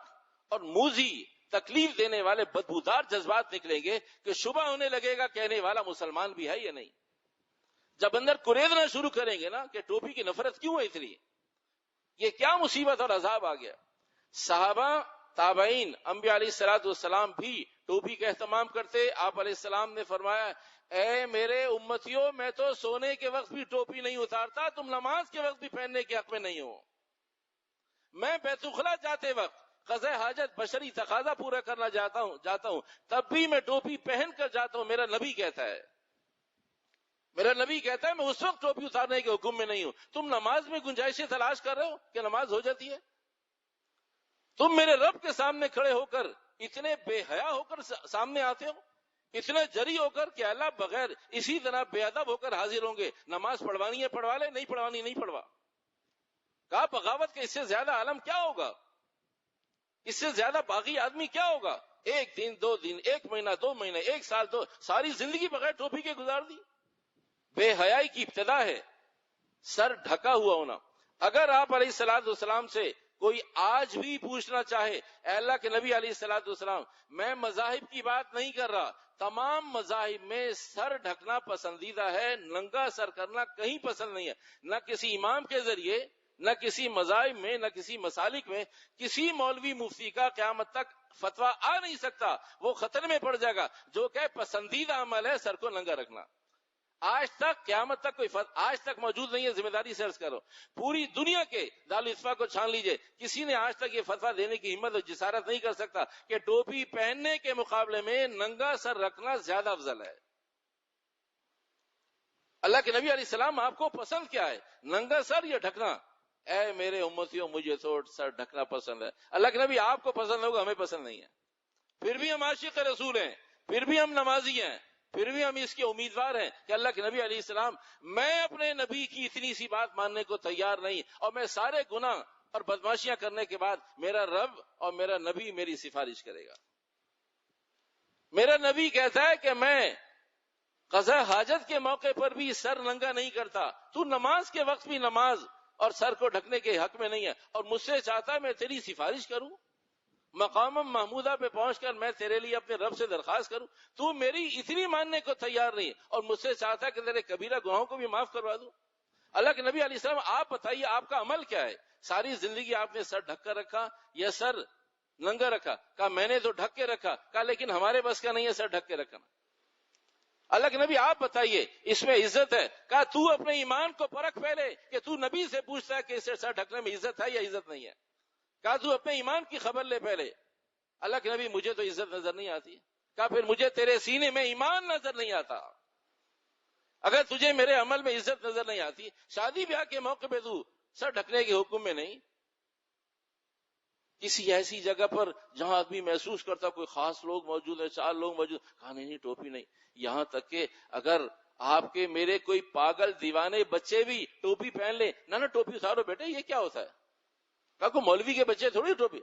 اور موذی تکلیف دینے والے بدبودار جذبات نکلیں گے کہ شبہ ہونے لگے گا کہنے والا مسلمان بھی ہے یا نہیں. جب اندر کوریدنا شروع کریں گے نا کہ ٹوپی کی نفرت کیوں ہے اتنی، یہ کیا مصیبت اور عذاب آ گیا. صحابہ، تابعین، انبیاء علیہ الصلوۃ والسلام بھی ٹوپی کا اہتمام کرتے. آپ علیہ السلام نے فرمایا اے میرے امتیوں، میں تو سونے کے وقت بھی ٹوپی نہیں اتارتا، تم نماز کے وقت بھی پہننے کے حق میں نہیں ہو. میں بیت الخلا جاتے وقت قضاء حاجت بشری تقاضا پورا کرنا جاتا ہوں تب بھی میں ٹوپی پہن کر جاتا ہوں. میرا نبی کہتا ہے میں اس وقت ٹوپی اتارنے کے حکم میں نہیں ہوں. تم نماز میں گنجائشیں تلاش کر رہے ہو کہ نماز ہو جاتی ہے. تم میرے رب کے سامنے کھڑے ہو کر اتنے بے حیا ہو کر سامنے آتے ہو، اتنے جری ہو کر کہ اللہ بغیر اسی طرح بے ادب ہو کر حاضر ہوں گے. نماز پڑھوانی ہے پڑھوا لے، نہیں پڑھوانی نہیں پڑھوا. کہا بغاوت کے اس سے زیادہ عالم کیا ہوگا، اس سے زیادہ باغی آدمی کیا ہوگا. ایک دن، 2 دن، 1 مہینہ، 2 مہینے، 1 سال، ساری زندگی بغیر ٹوپی کے گزار دی. بے حیائی کی ابتدا ہے سر ڈھکا ہوا ہونا. اگر آپ علیہ الصلوۃ والسلام سے کوئی آج بھی پوچھنا چاہے، اے اللہ کے نبی علیہ الصلوۃ والسلام، میں مذاہب کی بات نہیں کر رہا، تمام مذاہب میں سر ڈھکنا پسندیدہ ہے، ننگا سر کرنا کہیں پسند نہیں ہے. نہ کسی امام کے ذریعے، نہ کسی مذاہب میں، نہ کسی مسالک میں کسی مولوی مفتی کا قیامت تک فتویٰ آ نہیں سکتا. وہ خطر میں پڑ جائے گا جو کہ پسندیدہ عمل ہے سر کو ننگا رکھنا. آج تک قیامت تک آج تک موجود نہیں ہے. ذمہ داری سے عرض کرو، پوری دنیا کے دارالفتوا کو چھان لیجئے، کسی نے آج تک یہ فتویٰ دینے کی ہمت اور جسارت نہیں کر سکتا کہ ٹوپی پہننے کے مقابلے میں ننگا سر رکھنا زیادہ افضل ہے. اللہ کے نبی علیہ السلام آپ کو پسند کیا ہے، ننگا سر یا ڈھکنا؟ اے میرے امتیوں، مجھے تو سر ڈھکنا پسند ہے. اللہ کے نبی آپ کو پسند ہوگا، ہمیں پسند نہیں ہے. پھر بھی ہم عاشق رسول ہیں، پھر بھی ہم نمازی ہیں، پھر بھی ہم اس کے امیدوار ہیں کہ اللہ کے نبی علیہ السلام، میں اپنے نبی کی اتنی سی بات ماننے کو تیار نہیں، اور میں سارے گناہ اور بدماشیاں کرنے کے بعد میرا رب اور میرا نبی میری سفارش کرے گا. میرا نبی کہتا ہے کہ میں قضاء حاجت کے موقع پر بھی سر ننگا نہیں کرتا. تو نماز کے وقت بھی نماز اور سر کو ڈھکنے کے حق میں نہیں ہے، اور مجھ سے چاہتا ہے میں تیری سفارش کروں، مقام محمودہ پہ پہنچ کر میں تیرے لیے اپنے رب سے درخواست کروں. تو میری اتنی ماننے کو تیار نہیں اور مجھ سے چاہتا ہے کہ تیرے کبیرہ گناہوں کو بھی معاف کروا دوں. اللہ کے نبی علیہ السلام، آپ بتائیے آپ کا عمل کیا ہے؟ ساری زندگی آپ نے سر ڈھک کر رکھا یا سر ننگا رکھا؟ کہا میں نے تو ڈھک کے رکھا. کہا لیکن ہمارے بس کا نہیں ہے سر ڈھک کے رکھنا. اللہ کے نبی آپ بتائیے اس میں عزت ہے؟ کہا تو اپنے ایمان کو پرکھ پہلے کہ تو نبی سے پوچھتا ہے کہ اسے سر ڈھکنے میں عزت ہے یا عزت نہیں ہے. کہا تو اپنے ایمان کی خبر لے پہلے. اللہ کے نبی مجھے تو عزت نظر نہیں آتی. کہا پھر مجھے تیرے سینے میں ایمان نظر نہیں آتا. اگر تجھے میرے عمل میں عزت نظر نہیں آتی، شادی بیاہ کے موقع پہ تو سر ڈھکنے کے حکم میں نہیں، کسی ایسی جگہ پر جہاں آدمی محسوس کرتا کوئی خاص لوگ موجود ہیں، 4 لوگ موجود، کہا نہیں ٹوپی نہیں. یہاں تک کہ اگر آپ کے میرے کوئی پاگل دیوانے بچے بھی ٹوپی پہن لیں، نہ ٹوپی اتارو بیٹے، یہ کیا ہوتا ہے؟ کہا کوئی مولوی کے بچے تھوڑی ٹوپی.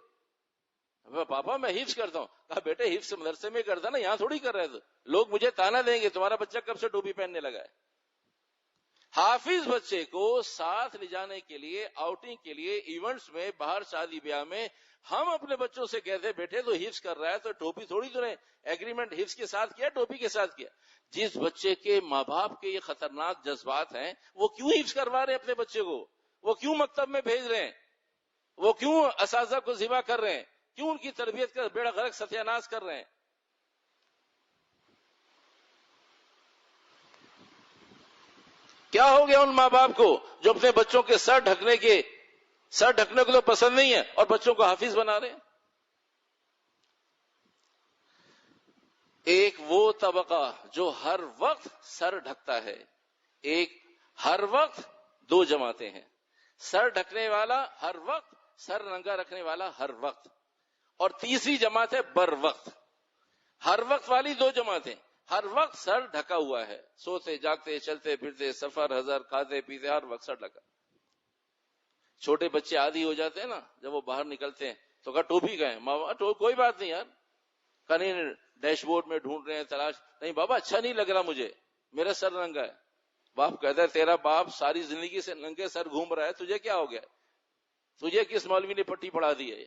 پاپا میں حفظ کرتا ہوں. کہا بیٹے حفظ مدرسے میں کرتا نا، یہاں تھوڑی کر رہے تھے. لوگ مجھے تانا دیں گے تمہارا بچہ کب سے ٹوپی پہننے لگا ہے. حافظ بچے کو ساتھ لے جانے کے لیے، آؤٹنگ کے لیے، ایونٹس میں، باہر شادی بیاہ میں، ہم اپنے بچوں سے کہتے بیٹے تو حفظ کر رہا ہے تو ٹوپی تھوڑی تو نہیں. ایگریمنٹ حفظ کے ساتھ کیا، ٹوپی کے ساتھ کیا. جس بچے کے ماں باپ کے یہ خطرناک جذبات ہیں، وہ کیوں حفظ کروا رہے ہیں اپنے بچے کو؟ وہ کیوں مکتب میں بھیج رہے ہیں؟ وہ کیوں اساتذہ کو ذبح کر رہے ہیں؟ کیوں ان کی تربیت کا بیڑا غرق ستیہ ناش کر رہے ہیں؟ کیا ہو گیا ان ماں باپ کو جو اپنے بچوں کے سر ڈھکنے کو تو پسند نہیں ہے اور بچوں کو حافظ بنا رہے ہیں؟ ایک وہ طبقہ جو ہر وقت سر ڈھکتا ہے، ایک ہر وقت 2 جماعتیں ہیں، سر ڈھکنے والا ہر وقت، سر ننگا رکھنے والا ہر وقت، اور تیسری جماعت ہے بر وقت. ہر وقت والی 2 جماعتیں، ہر وقت سر ڈھکا ہوا ہے، سوتے جاگتے چلتے پھرتے سفر حضر کھاتے پیتے ہر وقت سر ڈھکا. چھوٹے بچے عادی ہو جاتے ہیں نا، جب وہ باہر نکلتے ہیں تو کہا ٹوپی کا ہے، کوئی بات نہیں یار، کہا نہیں ڈیش بورڈ میں ڈھونڈ رہے ہیں تلاش. نہیں بابا اچھا نہیں لگ رہا مجھے, میرا سر ننگا ہے. باپ کہتا ہے تیرا باپ ساری زندگی سے ننگے سر گھوم رہا ہے, تجھے کیا ہو گیا, تجھے کس مولوی نے پٹی پڑھا دی ہے.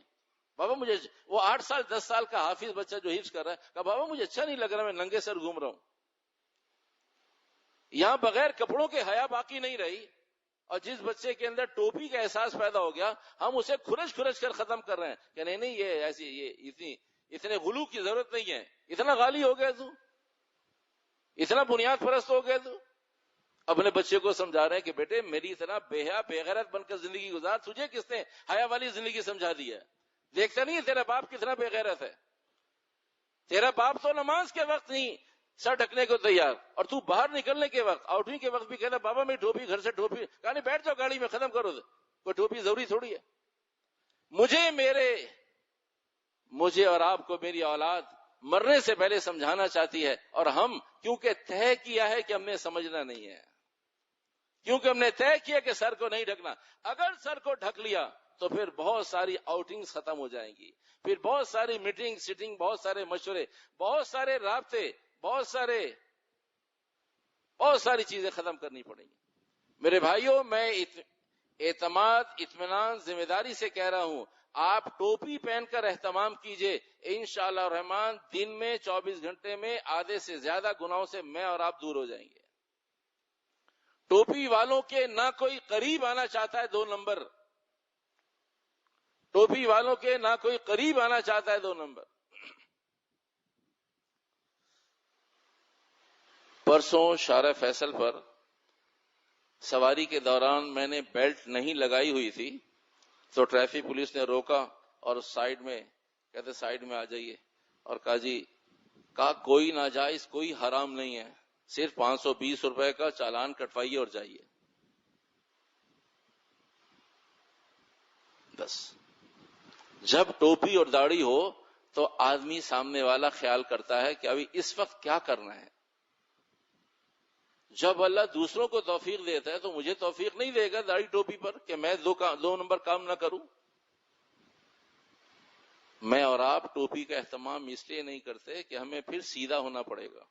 بابا مجھے, وہ 8 سال 10 سال کا حافظ بچہ جو حفظ کر رہا ہے, کہا بابا مجھے اچھا نہیں لگ رہا, میں ننگے سر گھوم رہا ہوں. یہاں بغیر کپڑوں کے حیا باقی نہیں رہی, اور جس بچے کے اندر ٹوپی کا احساس پیدا ہو گیا ہم اسے کھرچ کر ختم کر رہے ہیں کہ نہیں یہ ایسی, یہ اتنے غلو کی ضرورت نہیں ہے. اتنا غالی ہو گیا تو, اتنا بنیاد پرست ہو گیا تو. اپنے بچے کو سمجھا رہے ہیں کہ بیٹے میری طرح بے حیا بے غیرت بن کر زندگی گزار, تجھے کس نے حیا والی زندگی سمجھا دی ہے؟ دیکھتا نہیں تیرا باپ کتنا بے غیرت ہے. تیرا باپ تو نماز کے وقت نہیں سر ڈھکنے کو تیار, اور تو باہر نکلنے کے وقت آؤٹنگ کے وقت بھی کہتا بابا میں ٹوپی گھر سے ٹوپی, کہا نہیں بیٹھ جاؤ گاڑی میں ختم کرو, کوئی ٹوپی ضروری تھوڑی ہے. مجھے اور آپ کو میری اولاد مرنے سے پہلے سمجھانا چاہتی ہے, اور ہم کیونکہ طے کیا ہے کہ ہم نے سمجھنا نہیں ہے, کیونکہ ہم نے طے کیا کہ سر کو نہیں ڈھکنا. اگر سر کو ڈھک لیا تو پھر بہت ساری آؤٹنگز ختم ہو جائیں گی, پھر بہت ساری میٹنگ سیٹنگ, بہت سارے مشورے, بہت سارے رابطے, بہت ساری چیزیں ختم کرنی پڑیں گی. میرے بھائیوں, میں اعتماد, اطمینان, ذمہ داری سے کہہ رہا ہوں, آپ ٹوپی پہن کر اہتمام کیجئے, انشاءاللہ الرحمن دن میں 24 گھنٹے میں آدھے سے زیادہ گناہوں سے میں اور آپ دور ہو جائیں گے. ٹوپی والوں کے نہ کوئی قریب آنا چاہتا ہے 2 نمبر, ٹوپی والوں کے نہ کوئی قریب آنا چاہتا ہے 2 نمبر. پرسوں شارع فیصل پر سواری کے دوران میں نے بیلٹ نہیں لگائی ہوئی تھی, تو ٹریفک پولیس نے روکا اور سائیڈ میں کہتے سائیڈ میں آ جائیے, اور کہا جی, کہا کوئی ناجائز کوئی حرام نہیں ہے, صرف 520 روپے کا چالان کٹوائیے اور جائیے. بس جب ٹوپی اور داڑھی ہو تو آدمی سامنے والا خیال کرتا ہے کہ ابھی اس وقت کیا کرنا ہے. جب اللہ دوسروں کو توفیق دیتا ہے تو مجھے توفیق نہیں دے گا داڑھی ٹوپی پر کہ میں 2 نمبر کام نہ کروں. میں اور آپ ٹوپی کا اہتمام اس لیے نہیں کرتے کہ ہمیں پھر سیدھا ہونا پڑے گا.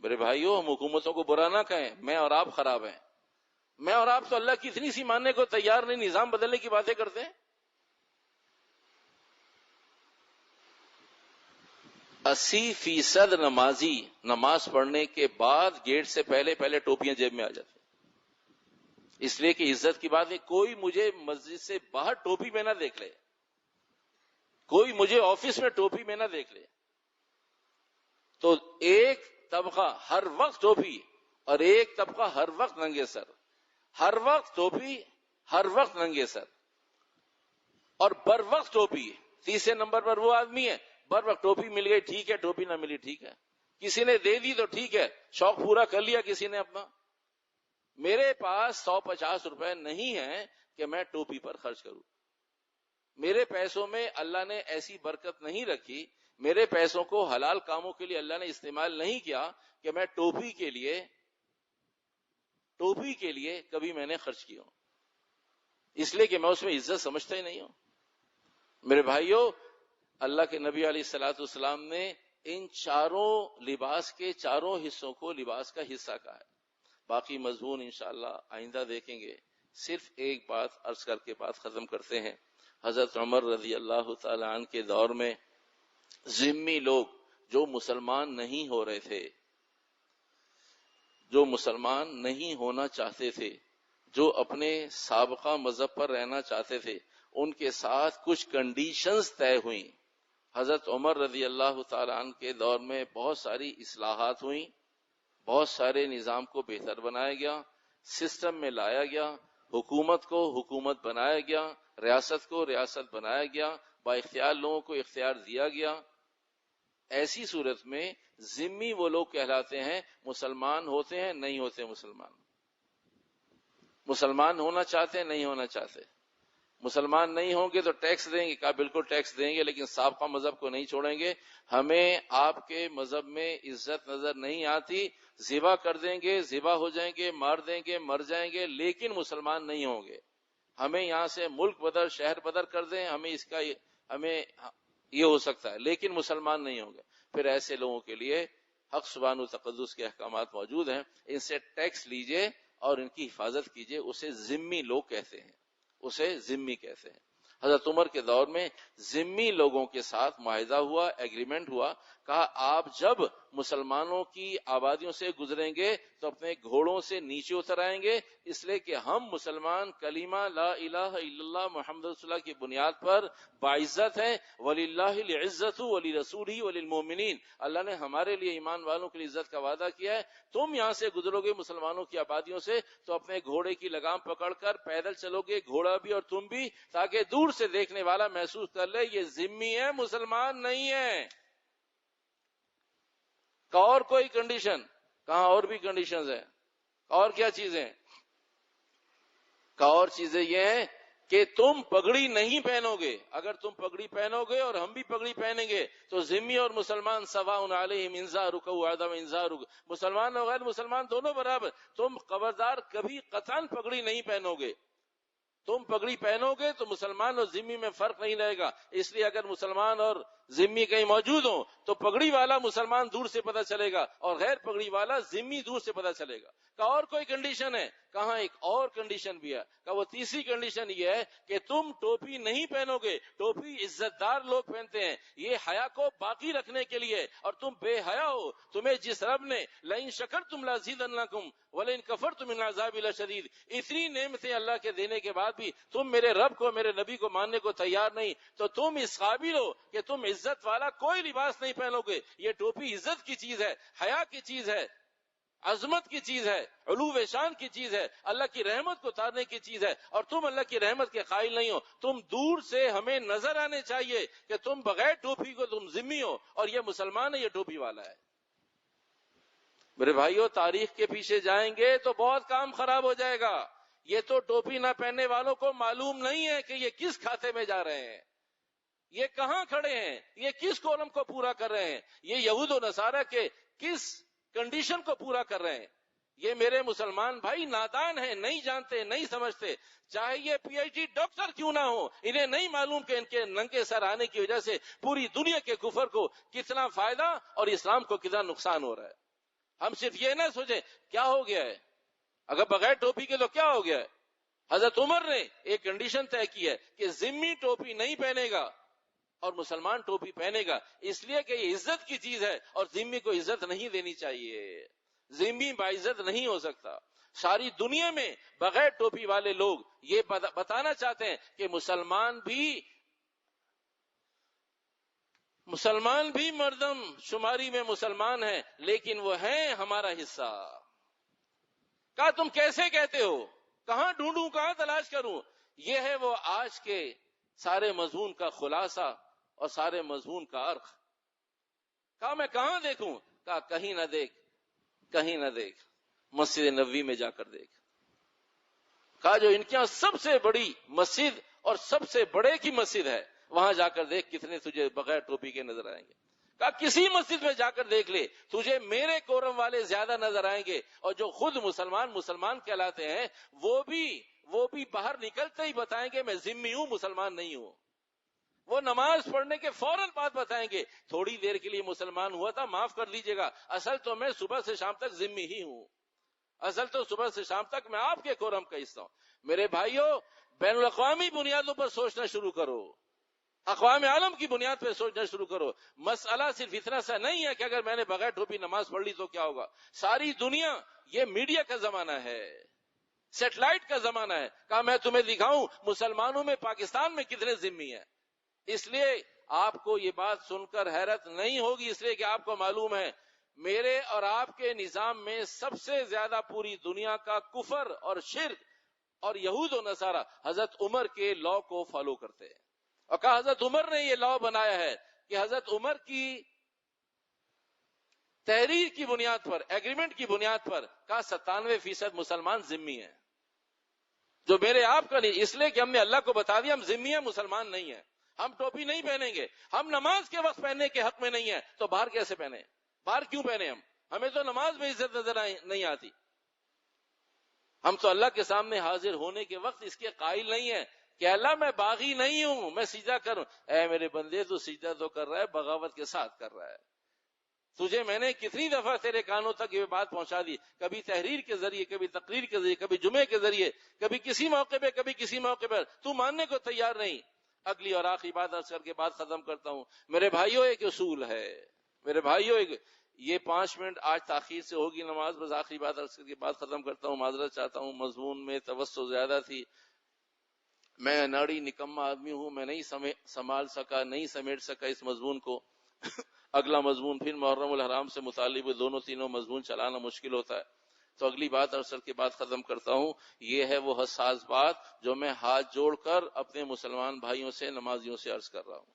میرے بھائیوں, ہم حکومتوں کو برا نہ کہیں, میں اور آپ خراب ہیں. میں اور آپ تو اللہ کی اتنی سی ماننے کو تیار نہیں, نظام بدلنے کی باتیں کرتے ہیں. 80% نمازی نماز پڑھنے کے بعد گیٹ سے پہلے ٹوپیاں جیب میں آ جاتی, اس لیے کہ عزت کی بات ہے. کوئی مجھے مسجد سے باہر ٹوپی میں نہ دیکھ لے, کوئی مجھے آفس میں ٹوپی میں نہ دیکھ لے. تو ایک طبقہ ہر وقت ٹوپی اور ایک طبقہ ہر وقت ننگے سر, ہر وقت ٹوپی, ہر وقت ننگے سر, اور بر وقت ٹوپی. 3 نمبر پر وہ آدمی ہے, بر وقت ٹوپی مل گئی ٹھیک ہے, ٹوپی نہ ملی ٹھیک ہے, کسی نے دے دی تو ٹھیک ہے, شوق پورا کر لیا کسی نے اپنا. میرے پاس 150 روپے نہیں ہے کہ میں ٹوپی پر خرچ کروں. میرے پیسوں میں اللہ نے ایسی برکت نہیں رکھی, میرے پیسوں کو حلال کاموں کے لیے اللہ نے استعمال نہیں کیا کہ میں ٹوپی کے لیے کبھی میں نے خرچ کیا ہوں, اس لیے کہ میں اس میں عزت سمجھتا ہی نہیں ہوں. میرے بھائیوں, اللہ کے نبی علیہ الصلوۃ والسلام نے ان چاروں لباس کے چاروں حصوں کو لباس کا حصہ کہا ہے. باقی مضمون انشاءاللہ آئندہ دیکھیں گے. صرف ایک بات عرض کر کے بات ختم کرتے ہیں. حضرت عمر رضی اللہ تعالی عنہ کے دور میں ذمی لوگ جو مسلمان نہیں ہو رہے تھے, جو مسلمان نہیں ہونا چاہتے تھے, جو اپنے سابقہ مذہب پر رہنا چاہتے تھے, ان کے ساتھ کچھ کنڈیشنز طے ہوئیں. حضرت عمر رضی اللہ تعالی عنہ کے دور میں بہت ساری اصلاحات ہوئیں, بہت سارے نظام کو بہتر بنایا گیا, سسٹم میں لایا گیا, حکومت کو حکومت بنایا گیا, ریاست کو ریاست بنایا گیا, با اختیار لوگوں کو اختیار دیا گیا. ایسی صورت میں ذمی وہ لوگ کہلاتے ہیں مسلمان ہوتے ہیں نہیں ہوتے مسلمان ہونا چاہتے ہیں نہیں ہونا چاہتے. مسلمان نہیں ہوں گے تو ٹیکس دیں گے, کہا بالکل ٹیکس دیں گے, لیکن سابقہ مذہب کو نہیں چھوڑیں گے. ہمیں آپ کے مذہب میں عزت نظر نہیں آتی, ذبح کر دیں گے, ذبح ہو جائیں گے, مار دیں گے, مر جائیں گے, لیکن مسلمان نہیں ہوں گے. ہمیں یہاں سے ملک بدر شہر بدر کر دیں, ہمیں یہ ہو سکتا ہے, لیکن مسلمان نہیں ہوں گے. پھر ایسے لوگوں کے لیے حق سبحانہ و تقدس کے احکامات موجود ہیں، ان سے ٹیکس لیجئے اور ان کی حفاظت کیجئے. اسے ذمی لوگ کہتے ہیں، اسے ذمی کہتے ہیں. حضرت عمر کے دور میں ذمی لوگوں کے ساتھ معاہدہ ہوا، ایگریمنٹ ہوا. کہا آپ جب مسلمانوں کی آبادیوں سے گزریں گے تو اپنے گھوڑوں سے نیچے اتر آئیں گے، اس لیے کہ ہم مسلمان کلمہ لا الہ الا اللہ محمد رسول اللہ کی بنیاد پر باعزت ہیں. وَلِلَّهِ الْعِزَّةُ وَلِرَسُولِهِ وَلِلْمُؤْمِنِينَ، اللہ نے ہمارے لیے ایمان والوں کے لیے عزت کا وعدہ کیا ہے. تم یہاں سے گزرو گے مسلمانوں کی آبادیوں سے تو اپنے گھوڑے کی لگام پکڑ کر پیدل چلو گے، گھوڑا بھی اور تم بھی، تاکہ دور سے دیکھنے والا محسوس کر لے یہ ذمی ہے، مسلمان نہیں ہے. کا اور کوئی کنڈیشن؟ کہاں اور بھی کنڈیشنز ہیں. اور کیا چیزیں؟ کا اور چیزیں یہ ہیں کہ تم پگڑی نہیں پہنو گے. اگر تم پگڑی پہنو گے اور ہم بھی پگڑی پہنیں گے تو ذمی اور مسلمان سواء علیہم انذارک و عدم انذارک، مسلمان اور غیر مسلمان دونوں برابر. تم خبردار کبھی قطعاً پگڑی نہیں پہنو گے. تم پگڑی پہنو گے تو مسلمان اور ذمی میں فرق نہیں رہے گا. اس لیے اگر مسلمان اور ذمی کہیں موجود ہوں تو پگڑی والا مسلمان دور سے پتہ چلے گا اور غیر پگڑی والا ذمی دور سے پتہ چلے گا. کا اور کوئی کنڈیشن ہے؟ کہاں ایک اور کنڈیشن بھی ہے. کہ وہ تیسری کنڈیشن یہ ہے کہ تم ٹوپی نہیں پہنو گے. ٹوپی عزت دار لوگ پہنتے ہیں، یہ حیا کو باقی رکھنے کے لیے، اور تم بے حیا ہو. تمہیں جس رب نے لئن شکرتم لازیدنکم ولئن کفرتم ان عذابی لشدید، اتنی نعمتیں اللہ کے دینے کے بعد بھی تم میرے رب کو، میرے نبی کو ماننے کو تیار نہیں، تو تم اس قابل ہو کہ تم عزت والا کوئی لباس نہیں پہنو گے. یہ ٹوپی عزت کی چیز ہے، حیا کی چیز ہے، عظمت کی چیز ہے، علو شان کی چیز ہے، اللہ کی رحمت کو اتارنے کی چیز ہے، اور تم اللہ کی رحمت کے قائل نہیں ہو. تم دور سے ہمیں نظر آنے چاہیے کہ تم بغیر ٹوپی کو تم ذمی ہو، اور یہ مسلمان ہے، یہ ٹوپی والا ہے. میرے بھائیو، تاریخ کے پیچھے جائیں گے تو بہت کام خراب ہو جائے گا. یہ تو ٹوپی نہ پہننے والوں کو معلوم نہیں ہے کہ یہ کس کھاتے میں جا رہے ہیں، یہ کہاں کھڑے ہیں، یہ کس کولم کو پورا کر رہے ہیں، یہ یہود و نصارہ کے کس کنڈیشن کو پورا کر رہے ہیں. یہ میرے مسلمان بھائی نادان ہیں، نہیں جانتے، نہیں سمجھتے. چاہے یہ پی ایچ ڈی ڈاکٹر کیوں نہ ہو، انہیں نہیں معلوم کہ ان کے ننگے سر آنے کی وجہ سے پوری دنیا کے کفر کو کتنا فائدہ اور اسلام کو کتنا نقصان ہو رہا ہے. ہم صرف یہ نہ سوچیں کیا ہو گیا ہے، اگر بغیر ٹوپی کے تو کیا ہو گیا ہے. حضرت عمر نے ایک کنڈیشن طے کی ہے کہ ذمی ٹوپی نہیں پہنے گا اور مسلمان ٹوپی پہنے گا، اس لیے کہ یہ عزت کی چیز ہے اور ذمی کو عزت نہیں دینی چاہیے. ذمی باعزت نہیں ہو سکتا. ساری دنیا میں بغیر ٹوپی والے لوگ یہ بتانا چاہتے ہیں کہ مسلمان بھی مردم شماری میں مسلمان ہیں، لیکن وہ ہیں ہمارا حصہ. کہا تم کیسے کہتے ہو، کہاں ڈھونڈوں، کہاں تلاش کروں؟ یہ ہے وہ آج کے سارے مضمون کا خلاصہ اور سارے مضمون کا عرق. کہا میں کہاں دیکھوں؟ کہا کہیں نہ دیکھ، کہیں نہ دیکھ، مسجد نبوی میں جا کر دیکھ. کہا جو ان کے یہاں سب سے بڑی مسجد اور سب سے بڑے کی مسجد ہے، وہاں جا کر دیکھ کتنے تجھے بغیر ٹوپی کے نظر آئیں گے. کہا کسی مسجد میں جا کر دیکھ لے، تجھے میرے کورم والے زیادہ نظر آئیں گے، اور جو خود مسلمان کہلاتے ہیں وہ بھی باہر نکلتے ہی بتائیں گے میں ذمی ہوں، مسلمان نہیں ہوں. وہ نماز پڑھنے کے فوراً بعد بتائیں گے تھوڑی دیر کے لیے مسلمان ہوا تھا، معاف کر لیجئے گا، اصل تو میں صبح سے شام تک ذمی ہی ہوں، اصل تو صبح سے شام تک میں آپ کے کورم کا حصہ ہوں. میرے بھائیوں، بین الاقوامی بنیادوں پر سوچنا شروع کرو، اقوام عالم کی بنیاد پہ سوچنا شروع کرو. مسئلہ صرف اتنا سا نہیں ہے کہ اگر میں نے بغیر ٹوپی نماز پڑھ لی تو کیا ہوگا. ساری دنیا، یہ میڈیا کا زمانہ ہے، سیٹلائٹ کا زمانہ ہے. کہا میں تمہیں دکھاؤں مسلمانوں میں پاکستان میں کتنے ذمی ہیں. اس لیے آپ کو یہ بات سن کر حیرت نہیں ہوگی، اس لیے کہ آپ کو معلوم ہے میرے اور آپ کے نظام میں سب سے زیادہ پوری دنیا کا کفر اور شرک اور یہود و نصارہ حضرت عمر کے لا کو فالو کرتے ہیں. اور کہا حضرت عمر نے یہ لا بنایا ہے کہ حضرت عمر کی تحریر کی بنیاد پر، ایگریمنٹ کی بنیاد پر، کہا 97% مسلمان ذمی ہیں، جو میرے آپ کا نہیں. اس لیے کہ ہم نے اللہ کو بتا دیا ہم ذمی ہیں، مسلمان نہیں ہیں. ہم ٹوپی نہیں پہنیں گے، ہم نماز کے وقت پہننے کے حق میں نہیں ہیں، تو باہر کیسے پہنے؟ باہر کیوں پہنے؟ ہمیں تو نماز میں عزت نظر نہیں آتی. ہم تو اللہ کے سامنے حاضر ہونے کے وقت اس کے قائل نہیں ہیں کہ اللہ میں باغی نہیں ہوں، میں سجدہ کروں. اے میرے بندے تو سجدہ تو کر رہا ہے، بغاوت کے ساتھ کر رہا ہے. تجھے میں نے کتنی دفعہ تیرے کانوں تک یہ بات پہنچا دی، کبھی تحریر کے ذریعے، کبھی تقریر کے ذریعے، کبھی جمعے کے ذریعے، کبھی کسی موقع پہ، کبھی کسی موقع پر، تو ماننے کو تیار نہیں۔ اگلی اور آخری بات عرض کر کے بات ختم کرتا ہوں۔ میرے بھائیوں، ایک اصول ہے، میرے بھائیوں، یہ 5 منٹ آج تاخیر سے ہوگی نماز، بس آخری بات عرض کر کے بات ختم کرتا ہوں۔ معذرت چاہتا ہوں، مضمون میں توسع زیادہ تھی، میں اناڑی نکما آدمی ہوں، میں نہیں سنبھال سکا، نہیں سمیٹ سکا اس مضمون کو۔ اگلا مضمون پھر محرم الحرام سے متعلق دونوں تینوں مضمون چلانا مشکل ہوتا ہے، تو اگلی بات عرض کے بعد ختم کرتا ہوں۔ یہ ہے وہ حساس بات جو میں ہاتھ جوڑ کر اپنے مسلمان بھائیوں سے، نمازیوں سے عرض کر رہا ہوں،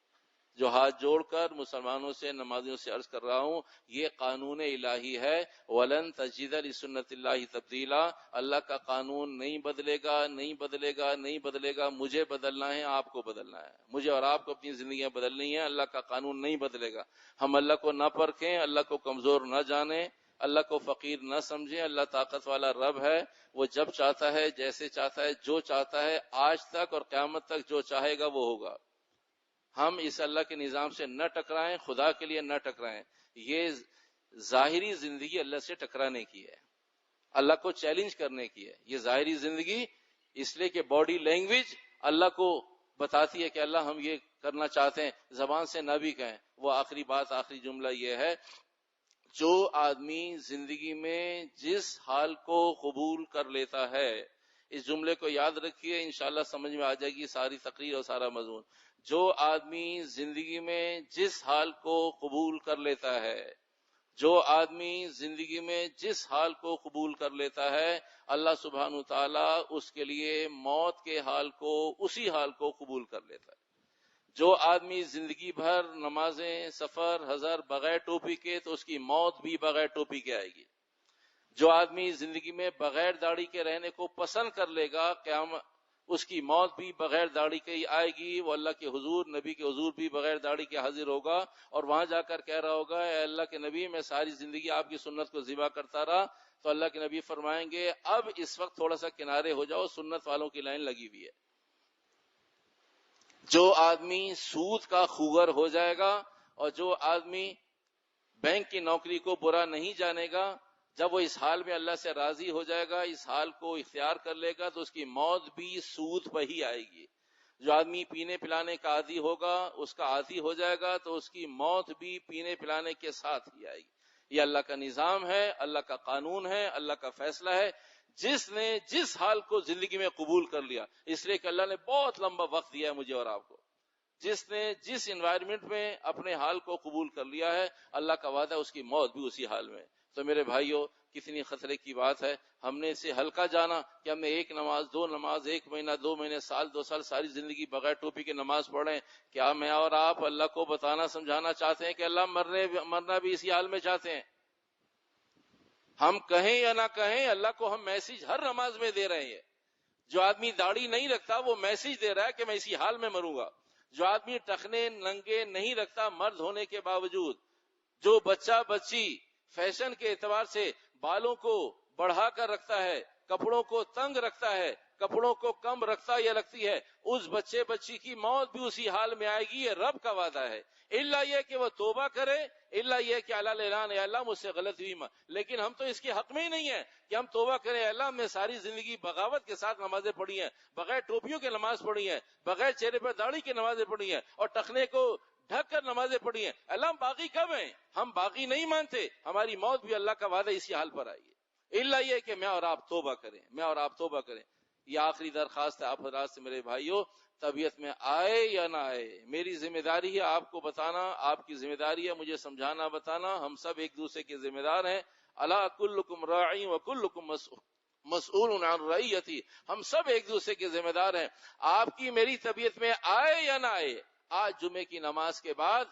جو ہاتھ جوڑ کر مسلمانوں سے، نمازیوں سے عرض کر رہا ہوں، یہ قانون الہی ہے۔ وَلَن تَجِدَ لِسُنَّتِ اللَّهِ تَبْدِيلًا، اللہ کا قانون نہیں بدلے گا، نہیں بدلے گا، نہیں بدلے گا۔ مجھے بدلنا ہے، آپ کو بدلنا ہے، مجھے اور آپ کو اپنی زندگیاں بدلنی ہیں، اللہ کا قانون نہیں بدلے گا۔ ہم اللہ کو نہ پرکھیں، اللہ کو کمزور نہ جانیں، اللہ کو فقیر نہ سمجھیں۔ اللہ طاقت والا رب ہے، وہ جب چاہتا ہے، جیسے چاہتا ہے، جو چاہتا ہے، آج تک اور قیامت تک جو چاہے گا وہ ہوگا۔ ہم اس اللہ کے نظام سے نہ ٹکرائیں، خدا کے لیے نہ ٹکرائیں۔ یہ ظاہری زندگی اللہ سے ٹکرانے کی ہے، اللہ کو چیلنج کرنے کی ہے۔ یہ ظاہری زندگی اس لیے کہ باڈی لینگویج اللہ کو بتاتی ہے کہ اللہ ہم یہ کرنا چاہتے ہیں، زبان سے نہ بھی کہیں۔ وہ آخری بات، آخری جملہ یہ ہے، جو آدمی زندگی میں جس حال کو قبول کر لیتا ہے، اس جملے کو یاد رکھیے، انشاءاللہ سمجھ میں آ جائے گی ساری تقریر اور سارا مضمون۔ جو آدمی زندگی میں جس حال کو قبول کر لیتا ہے، جو آدمی زندگی میں جس حال کو قبول کر لیتا ہے، اللہ سبحانہ تعالیٰ اس کے لیے موت کے حال کو، اسی حال کو قبول کر لیتا ہے۔ جو آدمی زندگی بھر نمازیں، سفر، حضر بغیر ٹوپی کے، تو اس کی موت بھی بغیر ٹوپی کے آئے گی۔ جو آدمی زندگی میں بغیر داڑھی کے رہنے کو پسند کر لے گا، قیامت اس کی موت بھی بغیر داڑھی کے ہی آئے گی۔ وہ اللہ کے حضور، نبی کے حضور بھی بغیر داڑھی کے حاضر ہوگا، اور وہاں جا کر کہہ رہا ہوگا، اے اللہ کے نبی، میں ساری زندگی آپ کی سنت کو ذبح کرتا رہا۔ تو اللہ کے نبی فرمائیں گے، اب اس وقت تھوڑا سا کنارے ہو جاؤ، سنت والوں کی لائن لگی ہوئی ہے۔ جو آدمی سود کا خوگر ہو جائے گا، اور جو آدمی بینک کی نوکری کو برا نہیں جانے گا، جب وہ اس حال میں اللہ سے راضی ہو جائے گا، اس حال کو اختیار کر لے گا، تو اس کی موت بھی سود پہ ہی آئے گی۔ جو آدمی پینے پلانے کا عادی ہوگا، اس کا عادی ہو جائے گا، تو اس کی موت بھی پینے پلانے کے ساتھ ہی آئے گی۔ یہ اللہ کا نظام ہے، اللہ کا قانون ہے، اللہ کا فیصلہ ہے۔ جس نے جس حال کو زندگی میں قبول کر لیا، اس لیے کہ اللہ نے بہت لمبا وقت دیا ہے مجھے اور آپ کو، جس نے جس انوائرمنٹ میں اپنے حال کو قبول کر لیا ہے، اللہ کا وعدہ اس کی موت بھی اسی حال میں۔ تو میرے بھائیوں، کتنی خطرے کی بات ہے، ہم نے اسے ہلکا جانا کہ ہم نے ایک نماز، دو نماز، 1 مہینہ، 2 مہینے، سال، 2 سال، ساری زندگی بغیر ٹوپی کے نماز پڑھیں۔ کیا میں اور آپ اللہ کو بتانا سمجھانا چاہتے ہیں کہ اللہ مرنا بھی اسی حال میں چاہتے ہیں؟ ہم کہیں یا نہ کہیں، اللہ کو ہم میسج ہر نماز میں دے رہے ہیں۔ جو آدمی داڑھی نہیں رکھتا، وہ میسج دے رہا ہے کہ میں اسی حال میں مروں گا۔ جو آدمی ٹخنے ننگے نہیں رکھتا مرد ہونے کے باوجود، جو بچہ بچی فیشن کے اعتبار سے بالوں کو بڑھا کر رکھتا ہے، کپڑوں کو تنگ رکھتا ہے، کپڑوں کو کم رکھتا یا رکھتی ہے، اس بچے بچی کی موت بھی اسی حال میں آئے گی۔ یہ رب کا وعدہ ہے، الا یہ کہ وہ توبہ کرے، الا یہ کہ اللہ اعلان، اے اللہ مجھ سے غلط ہوئی، لیکن ہم تو اس کے حق میں ہی نہیں ہیں کہ ہم توبہ کریں۔ اللہ ہم نے ساری زندگی بغاوت کے ساتھ نمازیں پڑھی ہیں، بغیر ٹوپیوں کے نماز پڑھی ہیں، بغیر چہرے پر داڑھی کی نمازیں پڑھی ہیں، اور ٹخنے کو ڈھک کر نمازیں پڑھی ہیں۔ اللہ ہم باغی کب ہیں؟ ہم باغی نہیں مانتے، ہماری موت بھی اللہ کا وعدہ اسی حال پر آئی ہے، الا یہ کہ میں اور آپ توبہ کریں، میں اور آپ توبہ کریں۔ یہ آخری درخواست ہے آپ حضرات سے میرے بھائیوں، طبیعت میں آئے یا نہ آئے، میری ذمہ داری ہے آپ کو بتانا، آپ کی ذمہ داری ہے مجھے سمجھانا بتانا، ہم سب ایک دوسرے کے ذمہ دار ہیں۔ الا کلکم راعی وکلکم مسئول عن رعیتی، ہم سب ایک دوسرے کے ذمہ دار ہیں۔ آپ کی میری طبیعت میں آئے یا نہ آئے، آج جمعے کی نماز کے بعد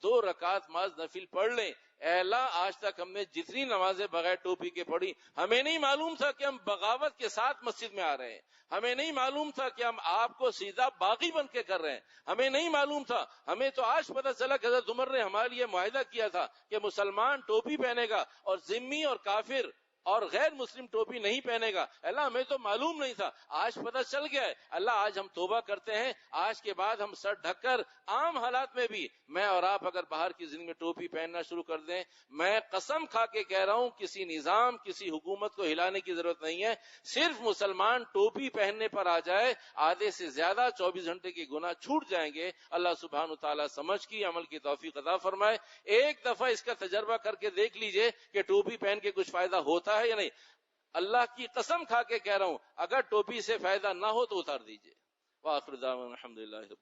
2 رکعت نماز نفل پڑھ لیں۔ اے اللہ، آج تک ہم نے جتنی نمازیں بغیر ٹوپی کے پڑھی، ہمیں نہیں معلوم تھا کہ ہم بغاوت کے ساتھ مسجد میں آ رہے ہیں، ہمیں نہیں معلوم تھا کہ ہم آپ کو سیدھا باغی بن کے کر رہے ہیں، ہمیں نہیں معلوم تھا، ہمیں تو آج پتہ چلا کہ حضرت عمر نے ہمارے لیے معاہدہ کیا تھا کہ مسلمان ٹوپی پہنے گا اور ذمی اور کافر اور غیر مسلم ٹوپی نہیں پہنے گا، اللہ ہمیں تو معلوم نہیں تھا، آج پتہ چل گیا ہے، اللہ آج ہم توبہ کرتے ہیں، آج کے بعد ہم سر ڈھک کر عام حالات میں بھی میں اور آپ اگر باہر کی زندگی میں ٹوپی پہننا شروع کر دیں، میں قسم کھا کے کہہ رہا ہوں کسی نظام کسی حکومت کو ہلانے کی ضرورت نہیں ہے، صرف مسلمان ٹوپی پہننے پر آ جائے، آدھے سے زیادہ 24 گھنٹے کے گناہ چھوٹ جائیں گے۔ اللہ سبحانہ وتعالی سمجھ کی عمل کی توفیق عطا فرمائے۔ ایک دفعہ اس کا تجربہ کر کے دیکھ لیجئے کہ ٹوپی پہن کے کچھ فائدہ ہوتا ہے یا نہیں۔ اللہ کی قسم کھا کے کہہ رہا ہوں اگر ٹوپی سے فائدہ نہ ہو تو اتار دیجئے۔ وآخر دعوانا الحمدللہ۔